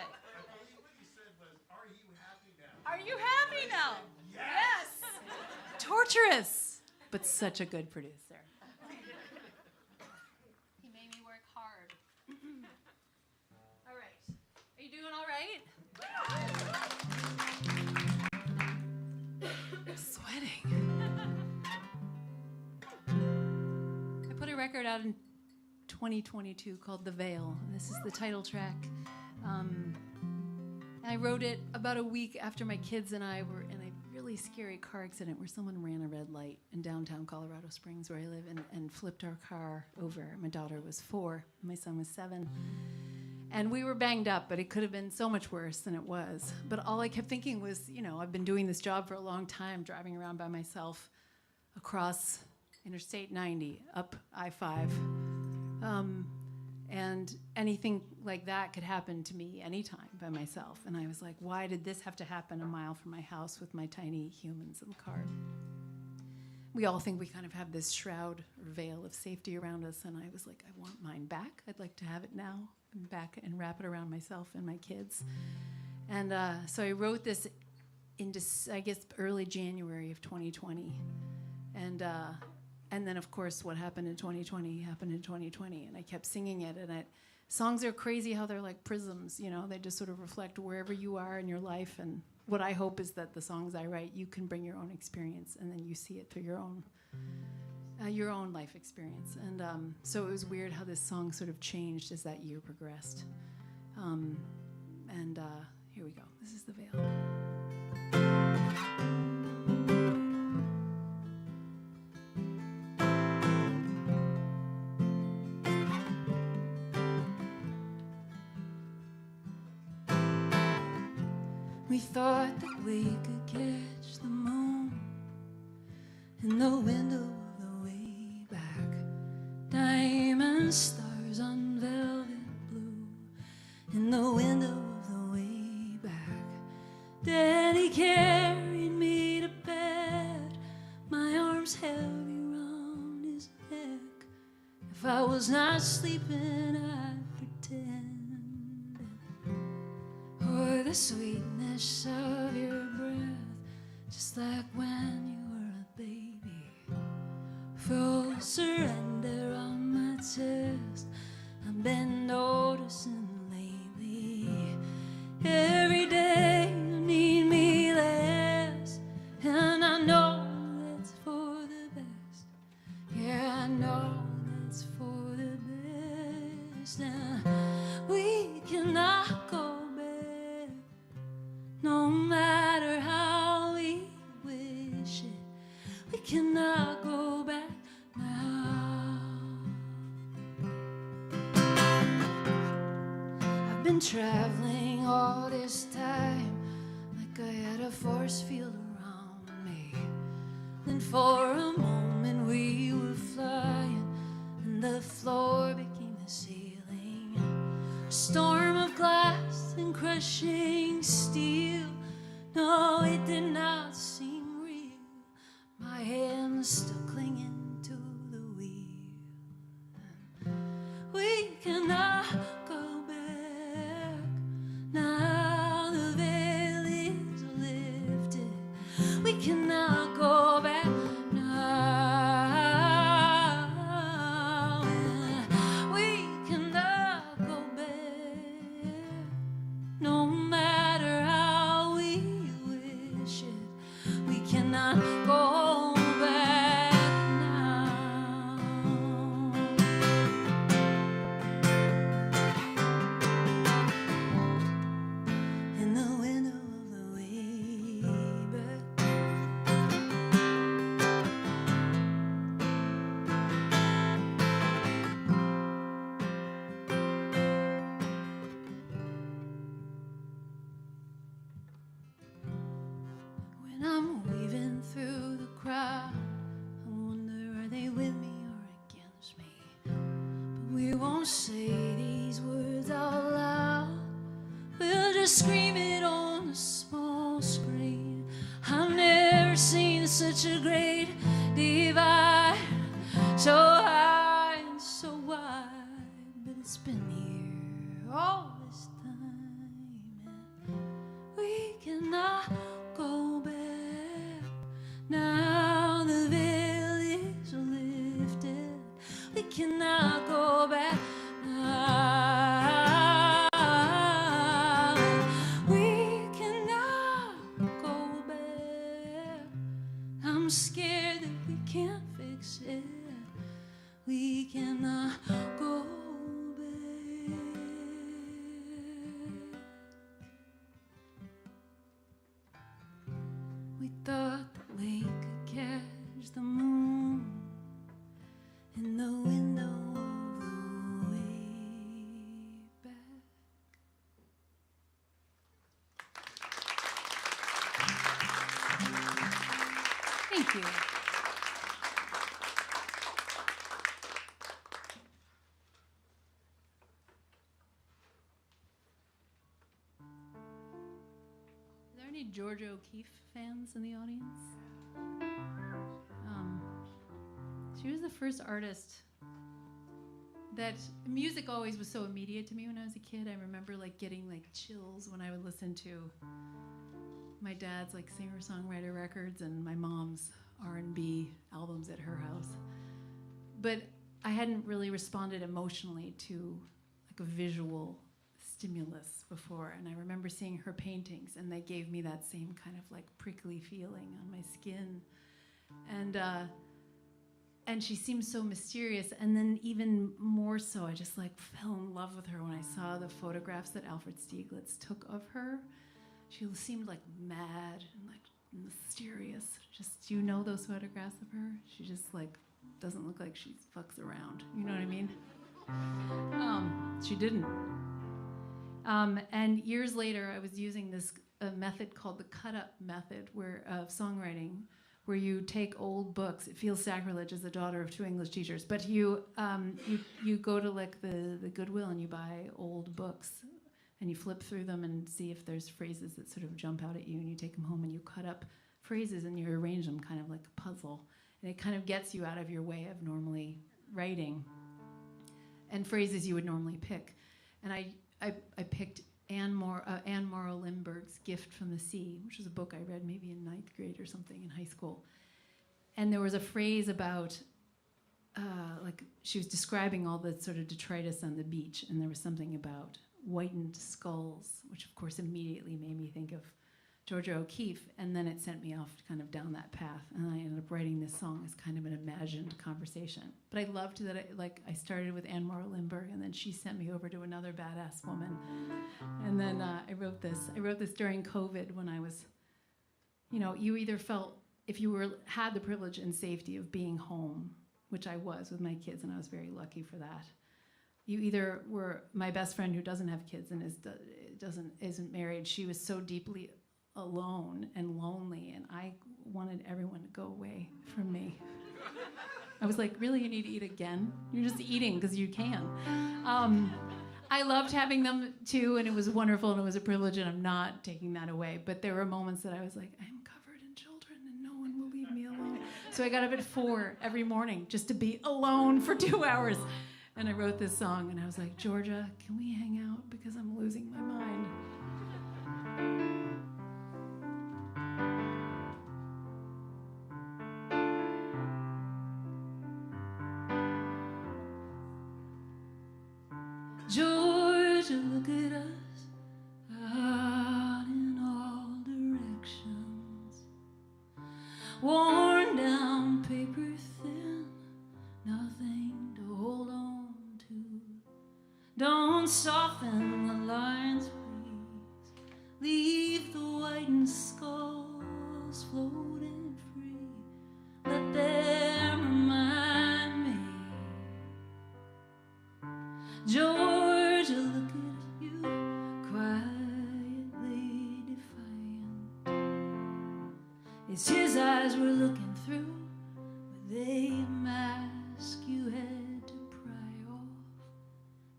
Are you happy now? Yes. Torturous, but such a good producer. He made me work hard. All right. Are you doing all right? Sweating. record out in 2022 called The Veil. And this is the title track. I wrote it about a week after my kids and I were in a really scary car accident where someone ran a red light in downtown Colorado Springs where I live and flipped our car over. My daughter was 4, my son was 7. And we were banged up, but it could have been so much worse than it was. But all I kept thinking was, you know, I've been doing this job for a long time, driving around by myself across Interstate 90, up I-5. And anything like that could happen to me anytime by myself. And I was like, why did this have to happen a mile from my house with my tiny humans in the car? We all think we kind of have this shroud or veil of safety around us. And I was like, I want mine back. I'd like to have it now. And back and wrap it around myself and my kids. And so I wrote this in, I guess, early January of 2020. And then, of course, what happened in 2020 happened in 2020. And I kept singing it. And songs are crazy how they're like prisms, you know. They just sort of reflect wherever you are in your life. And what I hope is that the songs I write, you can bring your own experience. And then you see it through your own life experience. And so it was weird how this song sort of changed as that year progressed. Here we go. This is The Veil. We thought that we could catch the moon in the window of the way back. Diamond stars on velvet blue in the window of the way back. Daddy carried me to bed, my arms heavy round his neck. If I was not sleeping, I'd pretend. For the sweetness of your breath, just like when you were a baby. Full surrender on my chest, I've been noticing lately. Every day you need me less, and I know that's for the best. Yeah, I know that's for the best. And we cannot go back, no matter how we wish it. We cannot go back now. I've been traveling all this time like I had a force field around me. Then for a moment we were flying and the floor became the ceiling. A storm of glass and crushing steel. No, it did not seem real. My hands still clinging to the wheel. We cannot go back. Now the veil is lifted. We cannot go back now. And we cannot go back. No matter how we wish it, we cannot go back now. In the window of the way back. When I'm weaving through the crowd, I wonder, are they with me or against me? But we won't say these words out loud. We'll just scream it on the small screen. I've never seen such a great divide, so high and so wide. But it's been here all this time, and we cannot go back. Now the veil is lifted. We cannot go back now. We cannot go back. I'm scared that we can't fix it. we cannot go back. We thought the lake could catch the moon in the window of the way back. Thank you. Are there any Georgia O'Keeffe fans in the audience? She was the first artist that music always was so immediate to me when I was a kid. I remember like getting like chills when I would listen to my dad's like singer-songwriter records and my mom's R&B albums at her house. But I hadn't really responded emotionally to like a visual stimulus before. And I remember seeing her paintings and they gave me that same kind of like prickly feeling on my skin. And she seemed so mysterious. And then even more so, I just like fell in love with her when I saw the photographs that Alfred Stieglitz took of her. She seemed like mad and like mysterious. Just, do you know those photographs of her? She just like doesn't look like she fucks around. You know what I mean? She didn't. And years later, I was using this method called the cut-up method of songwriting, where you take old books. It feels sacrilege as the daughter of two English teachers, but you go to like the Goodwill and you buy old books and you flip through them and see if there's phrases that sort of jump out at you, and you take them home and you cut up phrases and you arrange them kind of like a puzzle, and it kind of gets you out of your way of normally writing and phrases you would normally pick. And I picked Anne Morrow Lindbergh's Gift from the Sea, which was a book I read maybe in 9th grade or something in high school. And there was a phrase about, like she was describing all the sort of detritus on the beach, and there was something about whitened skulls, which of course immediately made me think of Georgia O'Keeffe, and then it sent me off kind of down that path, and I ended up writing this song as kind of an imagined conversation. But I loved that I started with Anne Morrow Lindbergh, and then she sent me over to another badass woman, and then I wrote this during COVID when I was, you either felt, if you had the privilege and safety of being home, which I was with my kids, and I was very lucky for that. You either were, my best friend who doesn't have kids and isn't married, she was so deeply alone and lonely, and I wanted everyone to go away from me. I was like, really, you need to eat again? You're just eating because you can. I loved having them too, and it was wonderful, and it was a privilege, and I'm not taking that away. But there were moments that I was like, I'm covered in children, and no one will leave me alone. So I got up at 4 every morning just to be alone for 2 hours. And I wrote this song, and I was like, Georgia, can we hang out? Because I'm losing my mind. Georgia, look at us, out in all directions, worn down, paper thin, nothing to hold on to. Don't soften the lines, please. Leave the whitened skulls floating free. Let them remind me. Georgia, look at you, quietly defiant. It's his eyes we're looking through, with a mask you had to pry off.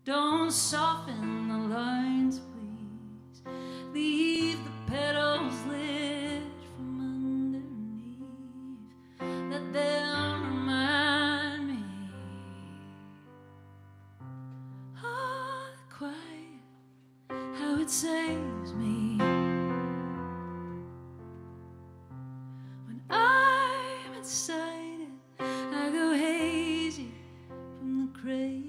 Don't soften the lines, please. Leave the petals lit from underneath. Let them remind me. Oh, the quiet, how it saves me. When I'm excited, I go hazy from the craving.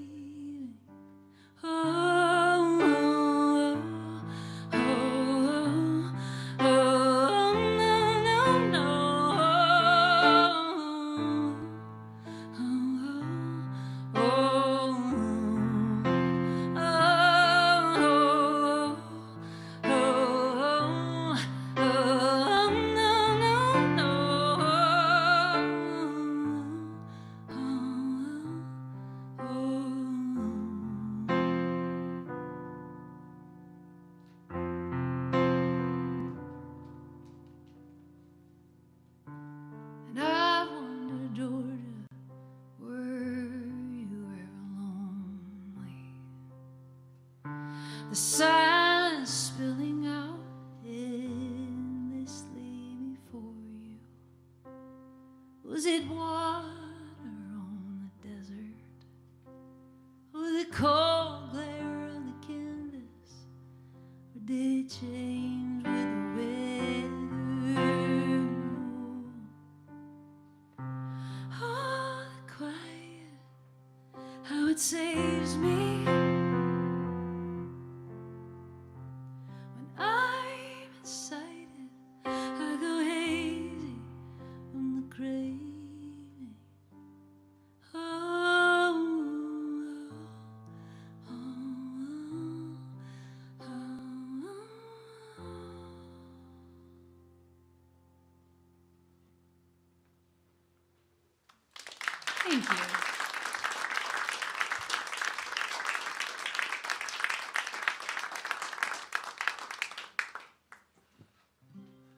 the silence spilling out endlessly before you. Was it water on the desert, or the cold glare of the canvas, or did it change with the weather? Oh, the quiet, how it saves me. When I'm excited, I go hazy from the craving. Oh, oh, oh, oh, oh. Thank you.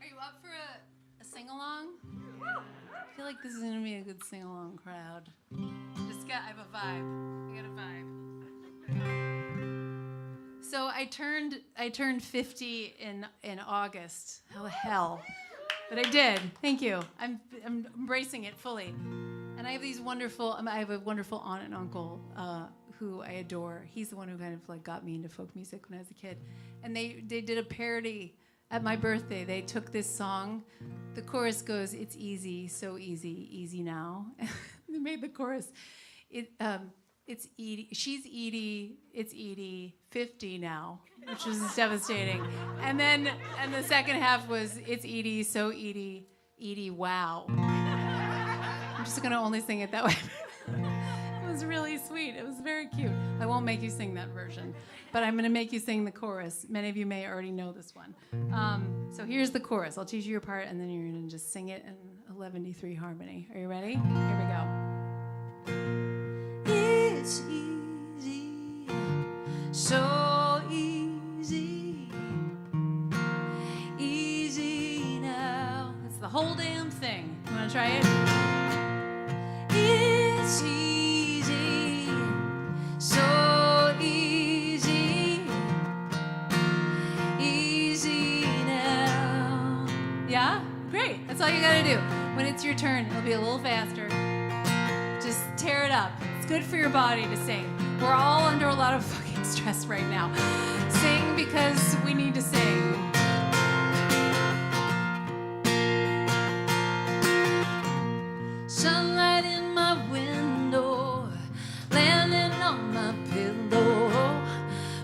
Are you up for a sing-along? I feel like this is gonna be a good sing-along crowd. I have a vibe. I got a vibe. So I turned 50 in August. How the hell? But I did. Thank you. I'm embracing it fully. And I have a wonderful aunt and uncle who I adore. He's the one who kind of like got me into folk music when I was a kid. And they did a parody at my birthday. They took this song. The chorus goes, "It's easy, so easy, easy now." They made the chorus. It's Edie. She's Edie. It's Edie. 50 now, which was devastating. And the second half was, "It's Edie, so Edie, Edie, wow." I'm just gonna only sing it that way. It was really sweet. It was very cute. I won't make you sing that version, but I'm gonna make you sing the chorus. Many of you may already know this one. So here's the chorus. I'll teach you your part, and then you're gonna just sing it in 11/3 harmony. Are you ready? Here we go. It's easy, so easy, easy now. That's the whole damn thing. You wanna try it? It's easy, so easy, easy now. Yeah? Great. That's all you gotta do. When it's your turn, it'll be a little faster. Just tear it up. It's good for your body to sing. We're all under a lot of fucking stress right now. Sing because we need to sing. Sunlight in my window, landing on my pillow,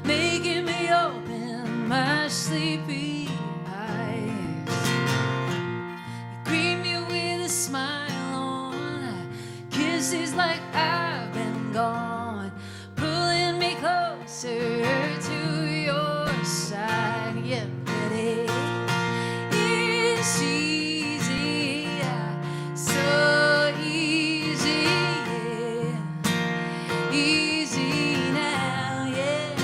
making me open my sleepy eyes. You greet me with a smile on, kisses like I've been gone, pulling me closer to your side. Get ready. It's easy, so easy, yeah. Easy now, yeah.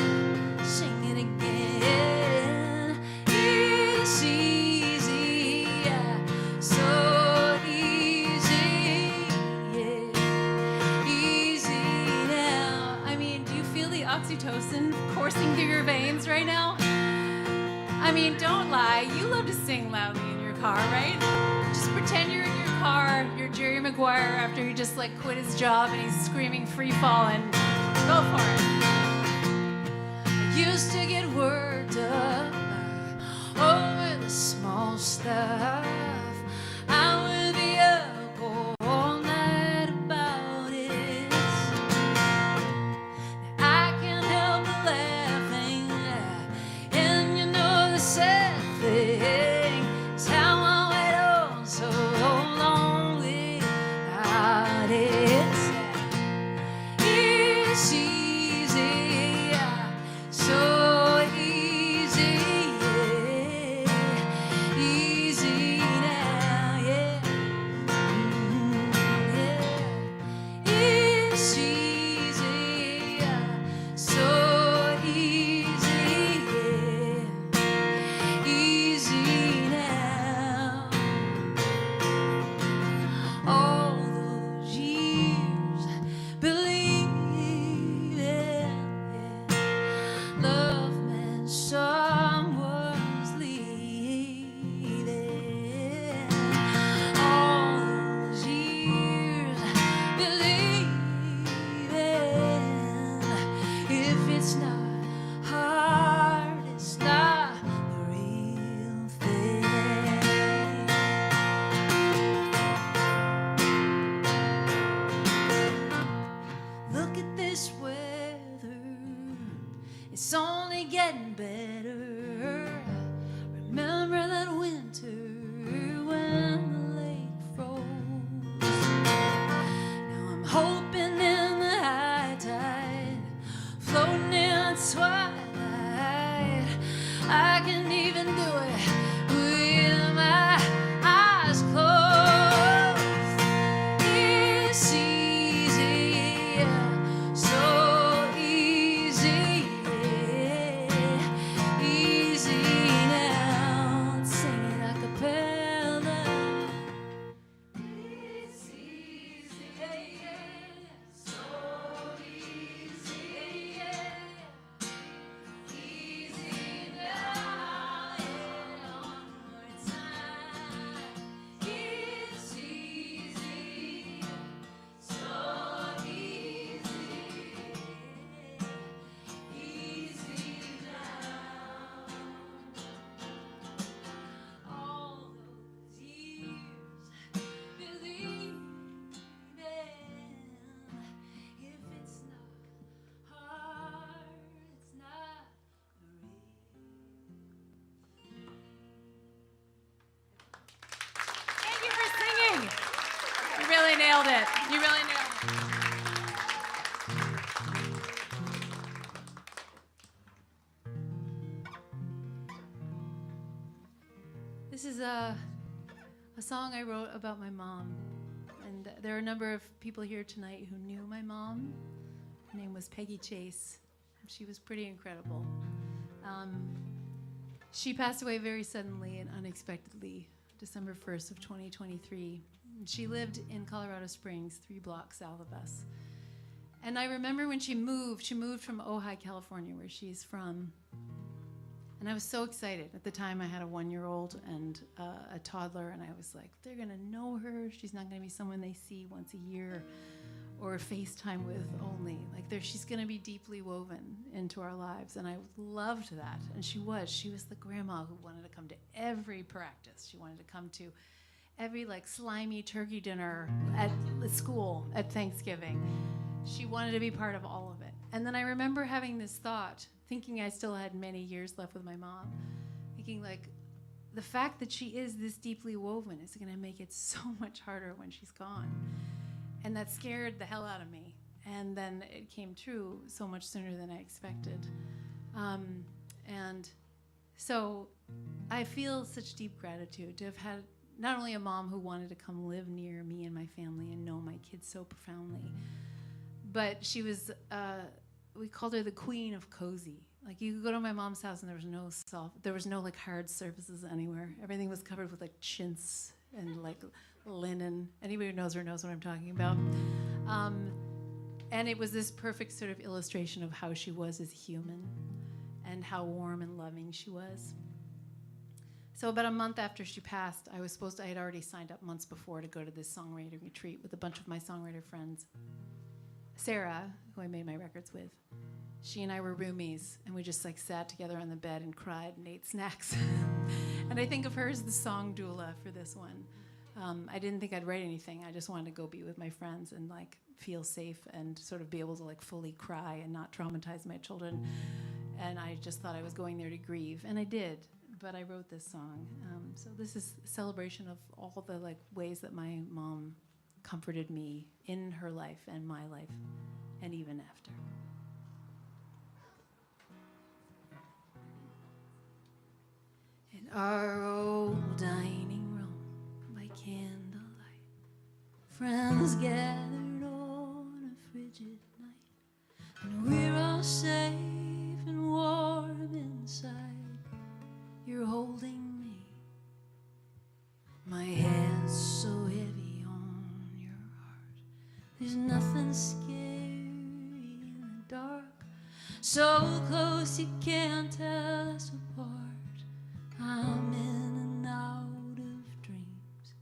Sing it again. It's easy, yeah. So easy, yeah. Easy now. I mean, do you feel the oxytocin coursing through your veins right now? I mean, don't lie. You love to sing loudly in your car, right? Just pretend you're in your car. You're Jerry Maguire after he just like quit his job and he's screaming free falling. Go for it. I used to get worked up over the small stuff. I would be up all night about it. I can't help but laughing, and you know the sad thing is how I went on so long without it. It's easy, so easy, yeah. Easy now. it's only getting better. Remember that winter when the lake froze. Now I'm hoping in the high tide, floating in twilight, I can even do it with my eyes closed. It's easy, so easy, easy now. Sing it a cappella. It's easy, so easy, easy now. One more time. It's easy, so easy, easy now. All those years believing, if it's not hard, it's not real. Thank you for singing. You really nailed it. You really nailed it. This is a song I wrote about my mom. And there are a number of people here tonight who knew my mom. Her name was Peggy Chase. She was pretty incredible. She passed away very suddenly and unexpectedly, December 1st of 2023. She lived in Colorado Springs, 3 blocks south of us. And I remember when she moved from Ojai, California, where she's from. And I was so excited. At the time, I had a 1-year-old and a toddler, and I was like, they're going to know her. She's not going to be someone they see once a year or FaceTime with only. Like, she's going to be deeply woven into our lives, and I loved that. And she was the grandma who wanted to come to every practice. She wanted to come to every, like, slimy turkey dinner at school, at Thanksgiving. She wanted to be part of all of it. And then I remember having this thought, thinking I still had many years left with my mom, thinking, like, the fact that she is this deeply woven is going to make it so much harder when she's gone. And that scared the hell out of me. And then it came true so much sooner than I expected. And so I feel such deep gratitude to have had not only a mom who wanted to come live near me and my family and know my kids so profoundly, but she was, we called her the queen of cozy. Like, you could go to my mom's house and there was no like hard surfaces anywhere. Everything was covered with like chintz and like linen. Anybody who knows her knows what I'm talking about. And it was this perfect sort of illustration of how she was as a human and how warm and loving she was. So about a month after she passed, I had already signed up months before to go to this songwriter retreat with a bunch of my songwriter friends. Sara, who I made my records with, she and I were roomies, and we just like sat together on the bed and cried and ate snacks. And I think of her as the song doula for this one. I didn't think I'd write anything. I just wanted to go be with my friends and like feel safe and sort of be able to like fully cry and not traumatize my children. And I just thought I was going there to grieve, and I did. But I wrote this song. So this is a celebration of all the like ways that my mom comforted me in her life and my life, and even after. In our old dining room by candlelight, friends gathered on a frigid night, and we're all safe and warm inside. You're holding me, my hands so heavy on your heart. There's nothing scary in the dark, so close you can't tell us apart. I'm in and out of dreams,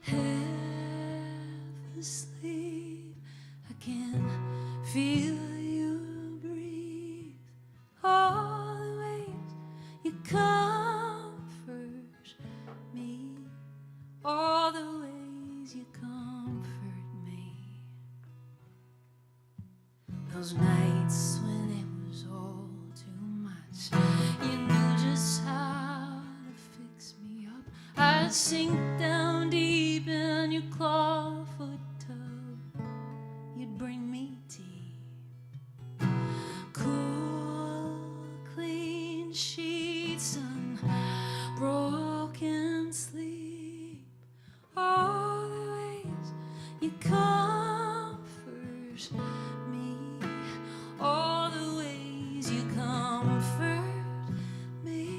half asleep. I can feel you breathe. All the ways you comfort me, all the ways you comfort me. Those nights when it was all I'd sink down deep in your clawfoot tub. You'd bring me tea, cool, clean sheets and broken sleep. All the ways you comfort me, all the ways you comfort me.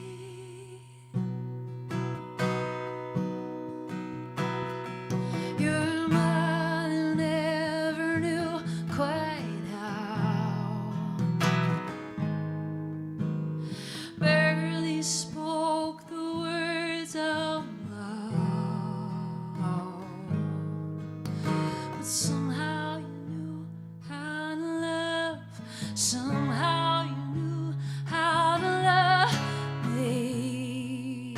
Your mother never knew quite how, barely spoke the words out loud, but somehow you knew how to love, somehow you knew how to love me.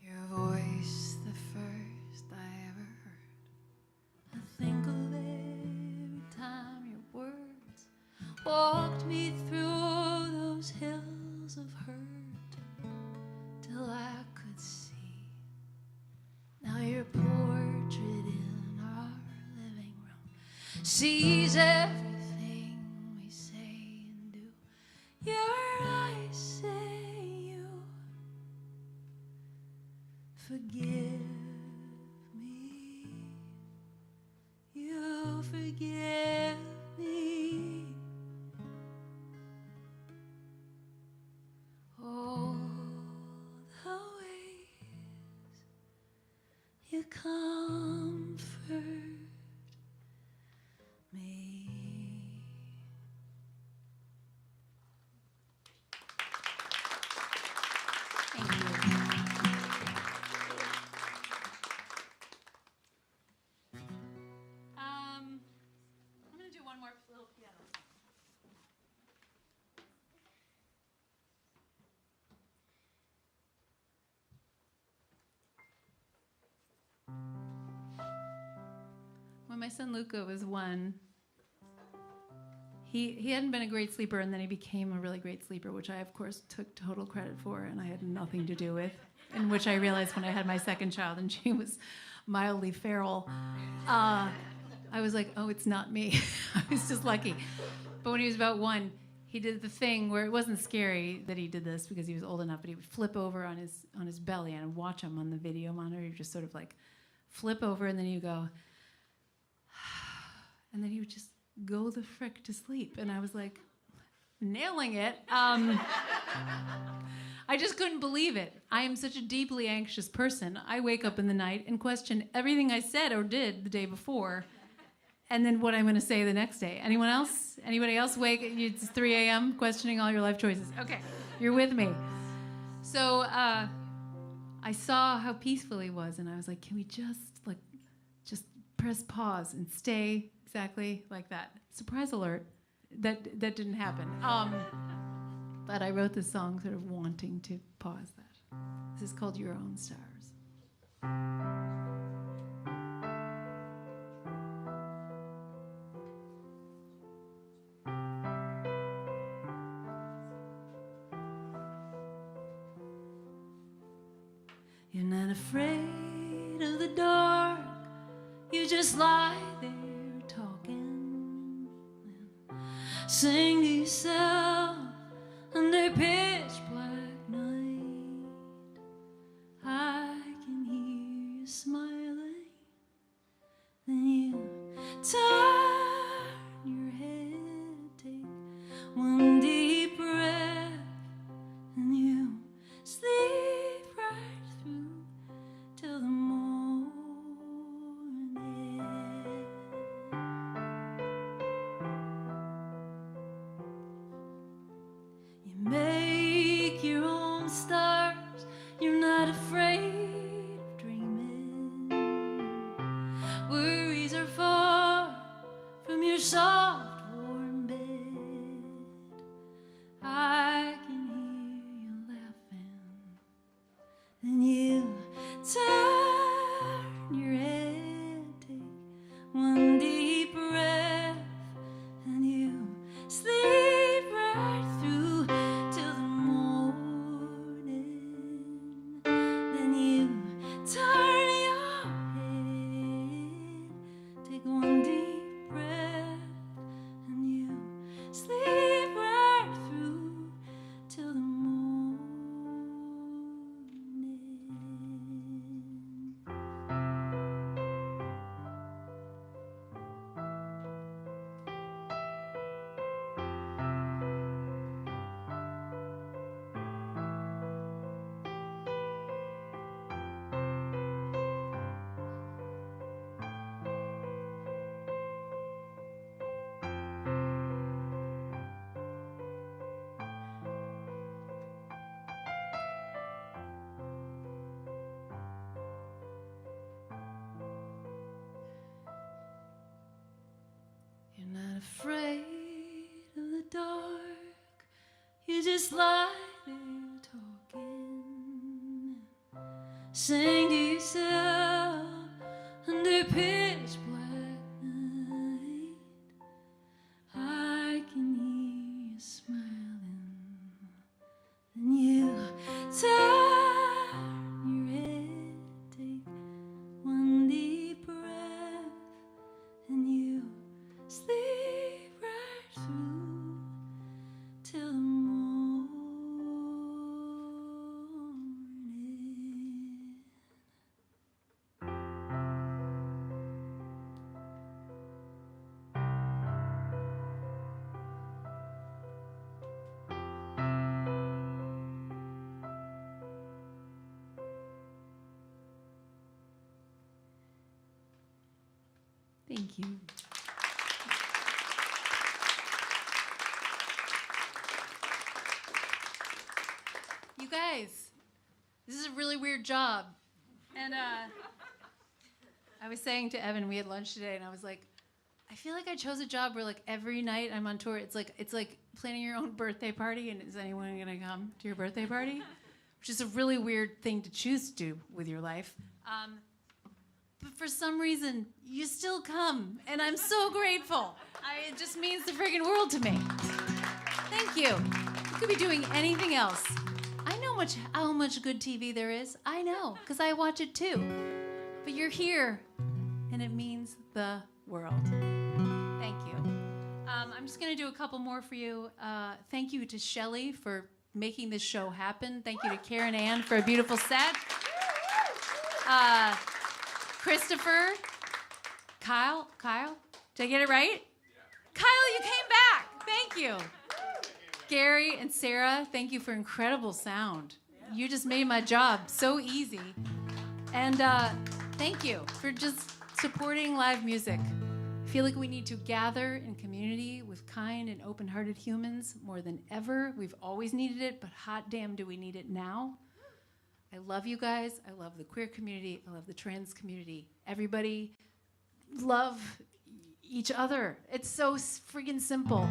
Your voice, the first I ever heard. I think of every time your words walked me through those hills of hurt till I could see. Now your portrait in our living room sees everything we say and do. Your eyes say you forgive me. You forgive me. All the ways you comfort me. Thank you. I'm gonna do one more little piano. When my son Luca was 1, he hadn't been a great sleeper, and then he became a really great sleeper, which I, of course, took total credit for, and I had nothing to do with, and which I realized when I had my second child, and she was mildly feral. I was like, oh, it's not me. I was just lucky. But when he was about 1, he did the thing where it wasn't scary that he did this because he was old enough, but he would flip over on his belly, and I'd watch him on the video monitor. He'd just sort of like flip over, and then he'd go, and then he would just go the frick to sleep. And I was like, nailing it. I just couldn't believe it. I am such a deeply anxious person. I wake up in the night and question everything I said or did the day before, and then what I'm going to say the next day. Anyone else? Anybody else wake? It's 3 a.m. questioning all your life choices. Okay, you're with me. So I saw how peaceful he was, and I was like, can we just press pause and stay exactly like that? Surprise alert. That didn't happen. But I wrote this song sort of wanting to pause that. This is called Your Own Stars. You're not afraid of the dark. You just lie there talking and sing to yourself under pitch black night. I can hear you smiling. Then you turn your head, take one deep breath, and you sleep right through till the morning. just lie there talking. Sing to yourself under pitch black night. I can hear you smiling. Then you turn your head, take one deep breath, and you sleep right through till the morning. Thank you. You guys, this is a really weird job. And I was saying to Evan, we had lunch today, and I was like, I feel like I chose a job where like every night I'm on tour. It's like planning your own birthday party, and is anyone gonna come to your birthday party? Which is a really weird thing to choose to do with your life. But for some reason, you still come, and I'm so grateful. It just means the friggin' world to me. Thank you. You could be doing anything else. I know how much good TV there is. I know, because I watch it too. But you're here, and it means the world. Thank you. I'm just going to do a couple more for you. Thank you to Shelley for making this show happen. Thank you to Karen Ann for a beautiful set. Christopher, Kyle, did I get it right? Yeah. Kyle, you came back. Thank you. Gary and Sara, thank you for incredible sound. You just made my job so easy. And thank you for just supporting live music. I feel like we need to gather in community with kind and open-hearted humans more than ever. We've always needed it, but hot damn do we need it now. I love you guys. I love the queer community. I love the trans community. Everybody love each other. It's so friggin' simple.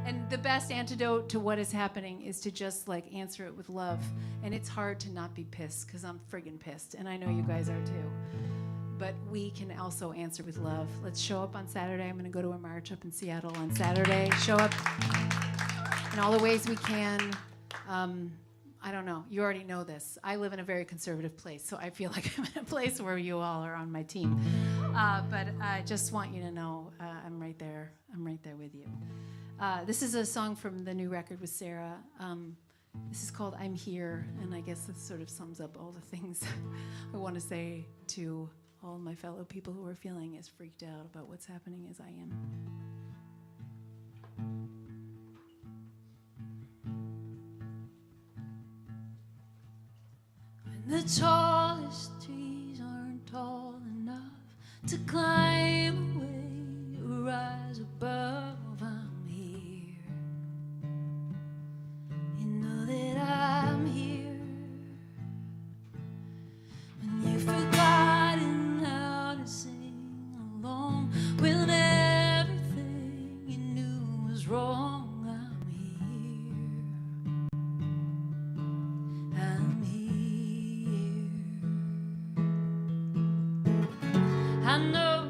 And the best antidote to what is happening is to just like answer it with love. And it's hard to not be pissed because I'm friggin' pissed. And I know you guys are too. But we can also answer with love. Let's show up on Saturday. I'm going to go to a march up in Seattle on Saturday. Show up in all the ways we can. I don't know. You already know this. I live in a very conservative place, so I feel like I'm in a place where you all are on my team. But I just want you to know I'm right there. I'm right there with you. This is a song from the new record with Sara. This is called I'm Here, and I guess this sort of sums up all the things I want to say to all my fellow people who are feeling as freaked out about what's happening as I am. The tallest trees aren't tall enough to climb away or rise above. I'm here. You know that I'm here. When you've forgotten how to sing along with everything you knew was wrong. I know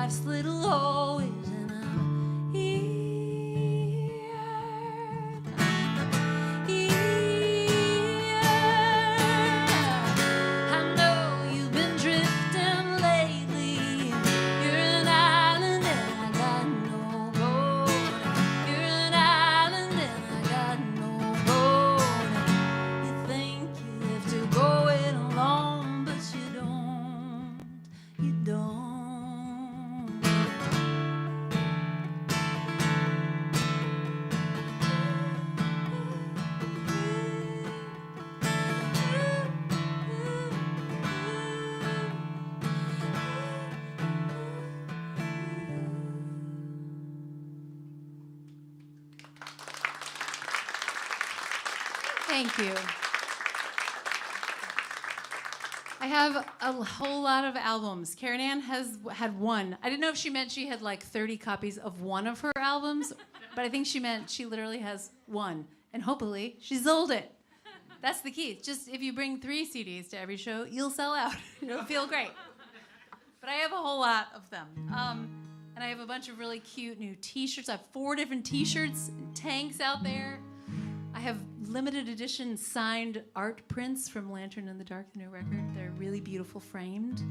life's little always, and I'm here. I know you've been drifting lately. You're an island and I got no boat. You're an island and I got no boat. You think you have to go it alone, but you don't. You don't. Thank you. I have a whole lot of albums. Karen Ann has had one. I didn't know if she meant she had like 30 copies of one of her albums, but I think she meant she literally has one. And hopefully she sold it. That's the key. Just if you bring 3 CDs to every show, you'll sell out. It'll feel great. But I have a whole lot of them. And I have a bunch of really cute new t-shirts. I have 4 different t-shirts and tanks out there. I have limited edition signed art prints from Lantern in the Dark, the new record. They're really beautiful framed.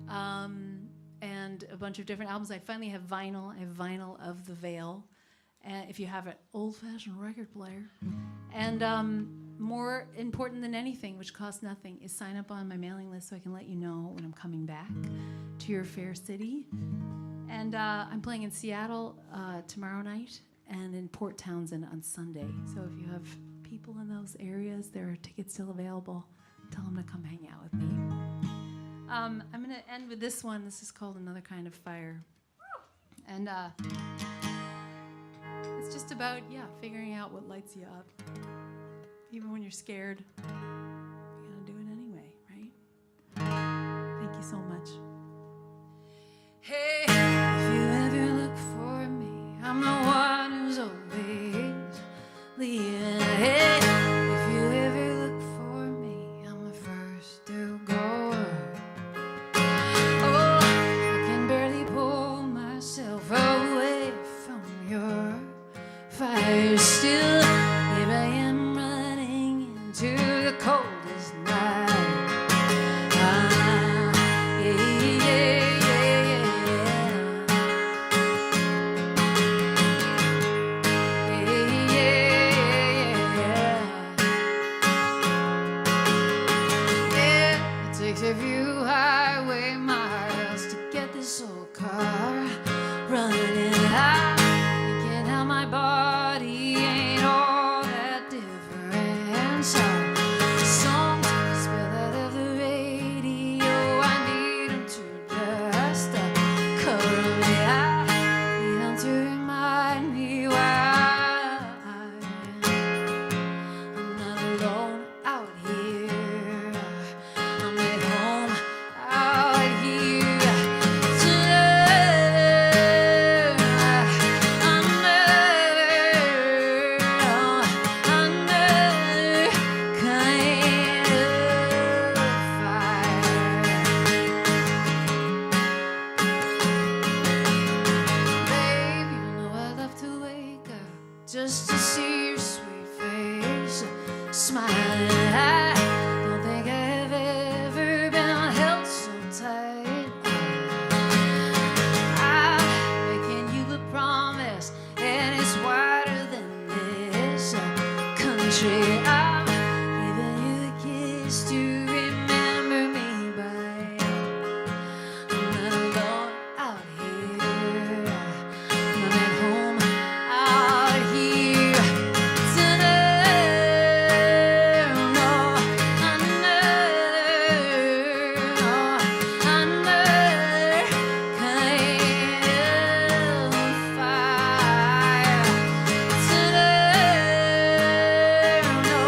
And a bunch of different albums. I finally have vinyl. I have vinyl of The Veil. And if you have an old-fashioned record player. And more important than anything, which costs nothing, is sign up on my mailing list so I can let you know when I'm coming back to your fair city. And I'm playing in Seattle tomorrow night and in Port Townsend on Sunday. So if you have people in those areas, there are tickets still available. Tell them to come hang out with me. I'm going to end with this one. This is called Another Kind of Fire. And it's just about, figuring out what lights you up. Even when you're scared, you gotta do it anyway, right? Thank you so much. Hey, if you ever look for me, I'm the one who's always leaving. Hey, if you ever look for me, I'm the first to go. Oh, I can barely pull myself away from your fire still. Here I am running into the coldest night. A few highway miles to get this old car running. I'm thinking how my body ain't all that different. So songs spill out of the radio, I need them to just cover me. I need them to remind me why I'm not alone out here. Just to see your sweet face smiling. I don't think I've ever been held so tight. I'm making you a promise, and it's wider than this country. I'm giving you a kiss to remember me by. I'm not alone out here. I'm at home out here tonight. No, another kind of fire tonight. No,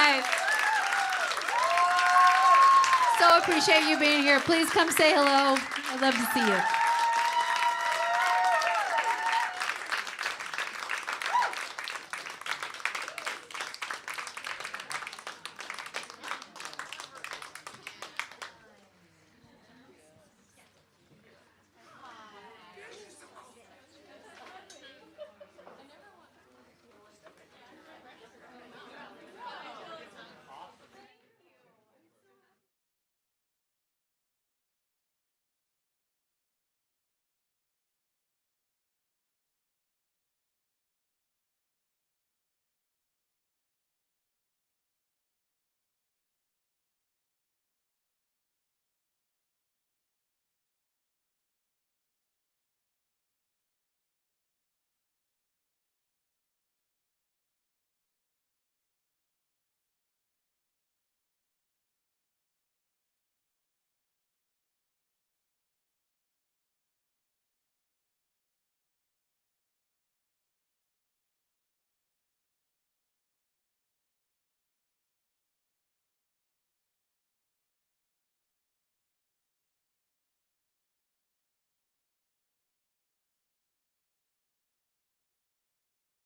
right. So appreciate you being here. Please come say hello. I'd love to see you.